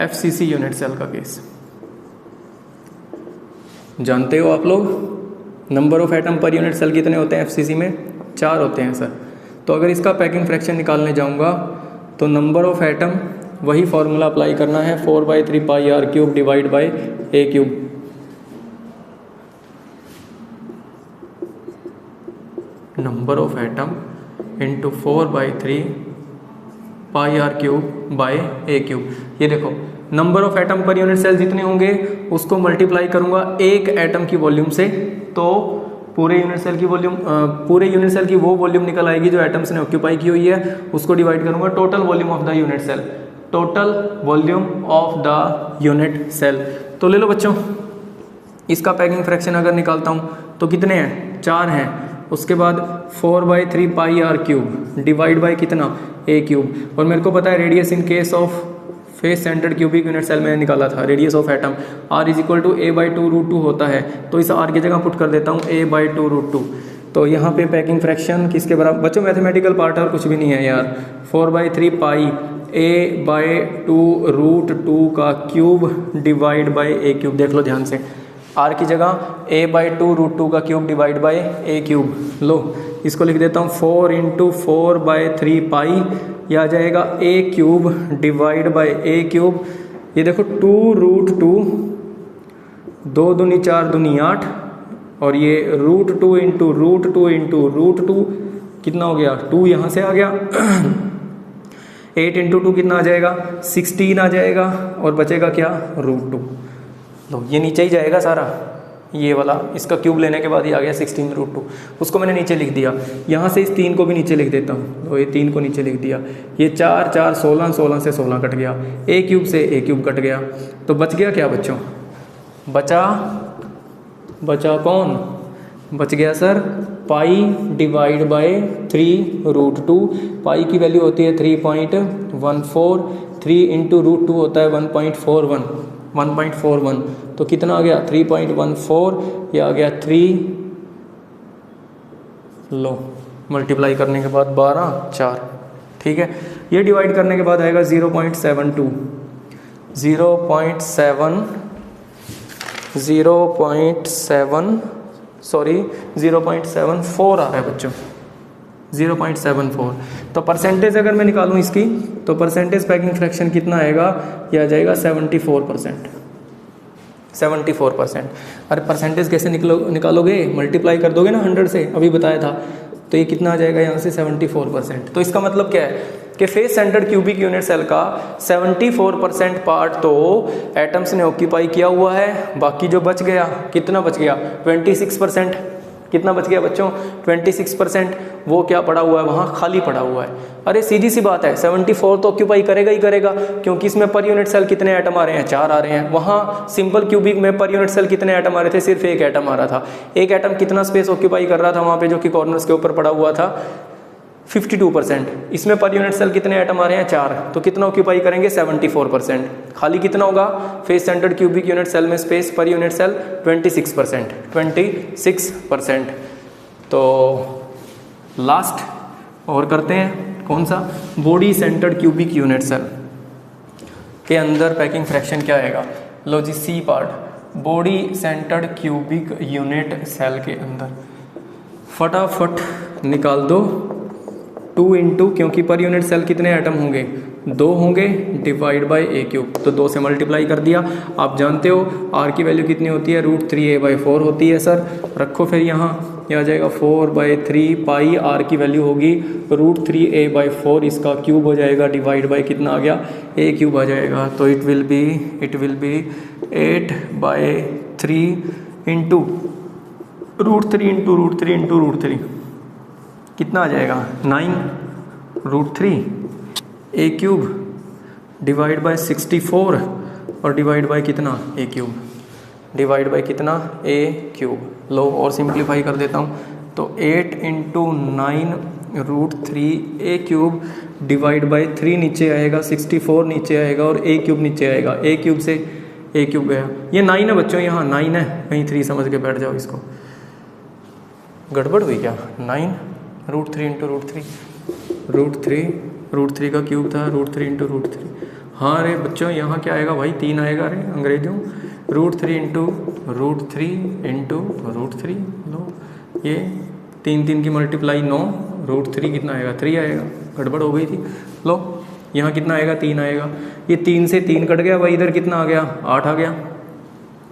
FCC यूनिट सेल का केस जानते हो आप लोग, number of atom per unit cell कितने होते हैं FCC में, 4 होते हैं सर। तो अगर इसका पैकिंग फ्रैक्शन निकालने जाऊंगा तो नंबर ऑफ एटम, वही फॉर्मूला अप्लाई करना है, 4/3 pi r cube divide by a cube. Number of atom into 4/3 pi r cube by a cube. ये देखो number of atom per unit cell जितने होंगे उसको मल्टीप्लाई करूंगा एक एटम की वॉल्यूम से, तो पूरे यूनिट सेल की वो वॉल्यूम निकल आएगी जो एटम्स ने ऑक्यूपाई की हुई है, उसको डिवाइड करूंगा total volume of the unit cell, total volume of the unit cell. तो ले लो बच्चों, इसका पैकिंग फ्रैक्शन अगर निकालता हूं तो कितने हैं, 4 हैं, उसके बाद 4/3 pi r cube divide by कितना ए क्यूब, और मेरे को पता है radius in case of face centred cubic unit cell में निकाला था radius of atom r is equal to a/2√2 होता है, तो इस r की जगह पुट कर देता हूँ a/2√2। तो यहाँ पे पैकिंग फ्रैक्शन किसके बराबर बच्चों, मैथमेटिकल पार्ट और कुछ भी नहीं है यार, 4/3 पाई a/2√2 का cube divide by a cube. देख लो ध्यान से, r की जगह a/2√2 का cube divide by a cube. लो इसको लिख देता हूँ 4 × 4/3 पाई, यह आ जाएगा a cube divide by a cube. ये देखो 2√2, 2 दूनी 4 दूनी 8, और ये √2 × √2 × √2 कितना हो गया, 2 यहाँ से आ गया 8 × 2 कितना आ जाएगा 16 आ जाएगा, और बचेगा क्या √2। लो ये नीचे ही जाएगा सारा, ये वाला इसका क्यूब लेने के बाद ही आ गया 16√2, उसको मैंने नीचे लिख दिया। यहाँ से इस 3 को भी नीचे लिख देता हूँ, तो ये 3 को नीचे लिख दिया। ये 4 4 16, 16 से 16 कट गया, ए क्यूब से ए क्यूब कट गया, तो बच गया क्या बच्चों, बचा कौन, बच गया सर पाई डिवाइड बाय 3√2। पाई की वैल्यू होती है 3.14, 3 × √2 होता है 1.41, तो कितना आ गया 3.14, ये आ गया 3, लो मल्टीप्लाई करने के बाद 12 4, ठीक है। ये डिवाइड करने के बाद आएगा 0.72 0.74 आ रहा है बच्चों, 0.74। तो परसेंटेज अगर मैं निकालूं इसकी, तो परसेंटेज पैकिंग फ्रैक्शन कितना आएगा, यह आ जाएगा 74%। अरे परसेंटेज कैसे निकालोगे, मल्टीप्लाई कर दोगे ना 100 से, अभी बताया था, तो ये कितना आ जाएगा यहाँ से 74%। तो इसका मतलब क्या है कि face centred cubic unit cell का 74% पार्ट तो एटम्स ने ऑक्यूपाई किया हुआ है, बाकी जो बच गया कितना बच गया 26%। कितना बच गया बच्चों 26%, वो क्या पड़ा हुआ है वहाँ, खाली पड़ा हुआ है। अरे सीधी सी बात है 74 तो ऑक्यूपाई करेगा ही करेगा, क्योंकि इसमें पर यूनिट सेल कितने एटम आ रहे हैं, 4 आ रहे हैं। वहाँ सिंपल क्यूबिक में पर यूनिट सेल कितने एटम आ रहे थे, सिर्फ एक एटम आ रहा था। एक एटम कितना स्पेस ऑक्यूपाई कर रहा था वहाँ पे, जो कि कॉर्नर्स के ऊपर पड़ा हुआ था 52%। इसमें पर यूनिट सेल कितने एटम आ रहे हैं 4, तो कितना ऑक्यूपाई करेंगे 74%। खाली कितना होगा face centred cubic unit cell में स्पेस पर यूनिट सेल 26%। तो लास्ट और करते हैं कौन सा, body centred cubic unit cell के अंदर पैकिंग फ्रैक्शन क्या आएगा। लो जी C part, body centred cubic unit cell के अंदर फटाफट निकाल दो 2 × क्योंकि पर यूनिट सेल कितने एटम होंगे 2 होंगे, डिवाइड बाय ए क्यूब, तो 2 से मल्टीप्लाई कर दिया। आप जानते हो r की वैल्यू कितनी होती है, √3a/4 होती है सर। रखो फिर यहाँ, ये आ जाएगा 4/3 पाई, r की वैल्यू होगी √3a/4, इसका क्यूब हो जाएगा डिवाइड बाय कितना आ गया a क्यूब आ जाएगा। तो इट विल बी 8/3 × √3 कितना आ जाएगा 9√3 ए क्यूब डिवाइड बाय 64, और डिवाइड बाय कितना ए क्यूब, डिवाइड बाय कितना ए क्यूब। लो और सिंप्लीफाई कर देता हूँ, तो 8 × 9√3 ए क्यूब डिवाइड बाय 3 नीचे आएगा, 64 नीचे आएगा, और ए क्यूब नीचे आएगा। ए क्यूब से ए क्यूब गया, ये 9 है बच्चों, यहाँ 9 है, कहीं 3 समझ के बैठ जाओ, इसको गड़बड़ हुई क्या, 9√3 × √3 का क्यूब था, √3 × √3। हाँ अरे बच्चों यहाँ क्या आएगा भाई, 3 आएगा, अरे अंग्रेजों, √3 × √3 लो, ये 3 की मल्टीप्लाई 9, √3 कितना आएगा 3 आएगा, गड़बड़ हो गई थी। लो यहाँ कितना आएगा 3 आएगा, ये 3 से 3 कट गया भाई, इधर कितना आ गया 8 आ गया।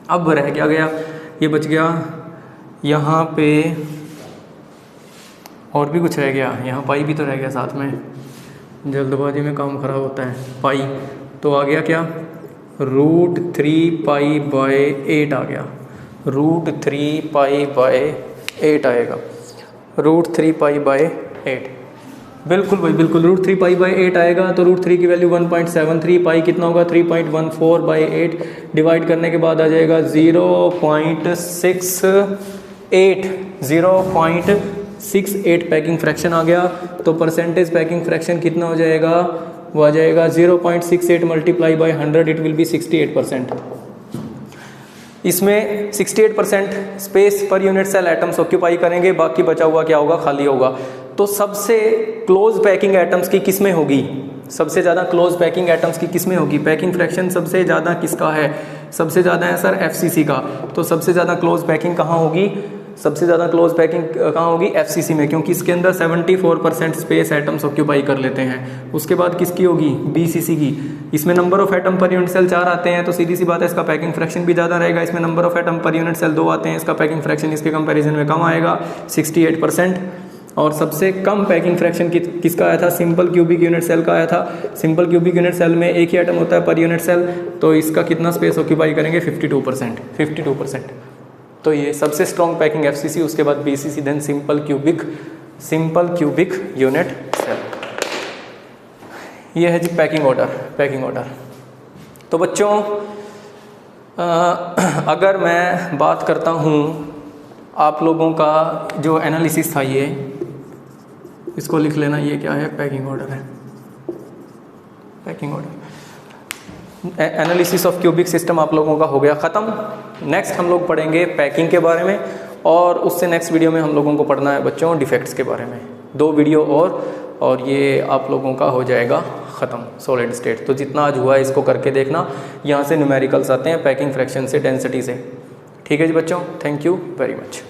अब रह क्या गया, ये बच गया यहाँ पे, और भी कुछ रह गया, यहाँ पाई भी तो रह गया साथ में, जल्दबाजी में काम खराब होता है। पाई तो आ गया क्या, √3π/8 आ गया, √3π/8 आएगा, √3π/8 बिल्कुल भाई बिल्कुल, √3π/8 आएगा। तो √3 की वैल्यू 1.73, पाई कितना होगा 3.14/8, डिवाइड करने के बाद आ जाएगा 0.68 0.68 पैकिंग फ्रैक्शन आ गया। तो परसेंटेज पैकिंग फ्रैक्शन कितना हो जाएगा, वो आ जाएगा 0.68 multiply by 100, it will B 68%। इसमें 68% space per unit cell atoms occupy करेंगे, बाकी बचा हुआ क्या होगा, खाली होगा। तो सबसे क्लोज पैकिंग एटम्स की किसमें होगी, सबसे ज़्यादा क्लोज पैकिंग एटम्स की किसमें होगी, पैकिंग फ्रैक्शन सबसे ज़्यादा किसका है, सबसे ज़्यादा है सर FCC का। तो सबसे ज़्यादा क्लोज पैकिंग कहाँ होगी, सबसे ज़्यादा क्लोज पैकिंग कहाँ होगी, FCC में, क्योंकि इसके अंदर 74% स्पेस एटम्स ऑक्यूपाई कर लेते हैं। उसके बाद किसकी होगी, BCC की। इसमें number of atom per unit cell 4 आते हैं, तो सीधी सी बात है इसका पैकिंग फ्रैक्शन भी ज़्यादा रहेगा। इसमें number of atom per unit cell 2 आते हैं, इसका पैकिंग फ्रैक्शन इसके कंपैरिजन में कम आएगा, 68%। और सबसे कम पैकिंग फ्रैक्शन किसका आया था, सिंपल क्यूबिक यूनिट सेल का आया था। सिंपल क्यूबिक यूनिट सेल में एक ही एटम होता है पर यूनिट सेल, तो इसका कितना स्पेस ऑक्यूपाई करेंगे, 52%। तो ये सबसे स्ट्रॉन्ग पैकिंग FCC, उसके बाद BCC, then simple cubic unit cell. ये है जी पैकिंग ऑर्डर। तो बच्चों अगर मैं बात करता हूँ आप लोगों का जो एनालिसिस था, ये इसको लिख लेना, ये क्या है, पैकिंग ऑर्डर है। Packing order analysis of cubic system आप लोगों का हो गया ख़त्म। नेक्स्ट हम लोग पढ़ेंगे पैकिंग के बारे में, और उससे नेक्स्ट वीडियो में हम लोगों को पढ़ना है बच्चों डिफेक्ट्स के बारे में। 2 वीडियो और ये आप लोगों का हो जाएगा ख़त्म सॉलिड स्टेट। तो जितना आज हुआ है इसको करके देखना, यहाँ से न्यूमेरिकल्स आते हैं पैकिंग फ्रैक्शन से, डेंसिटी से। ठीक है जी बच्चों, थैंक यू वेरी मच।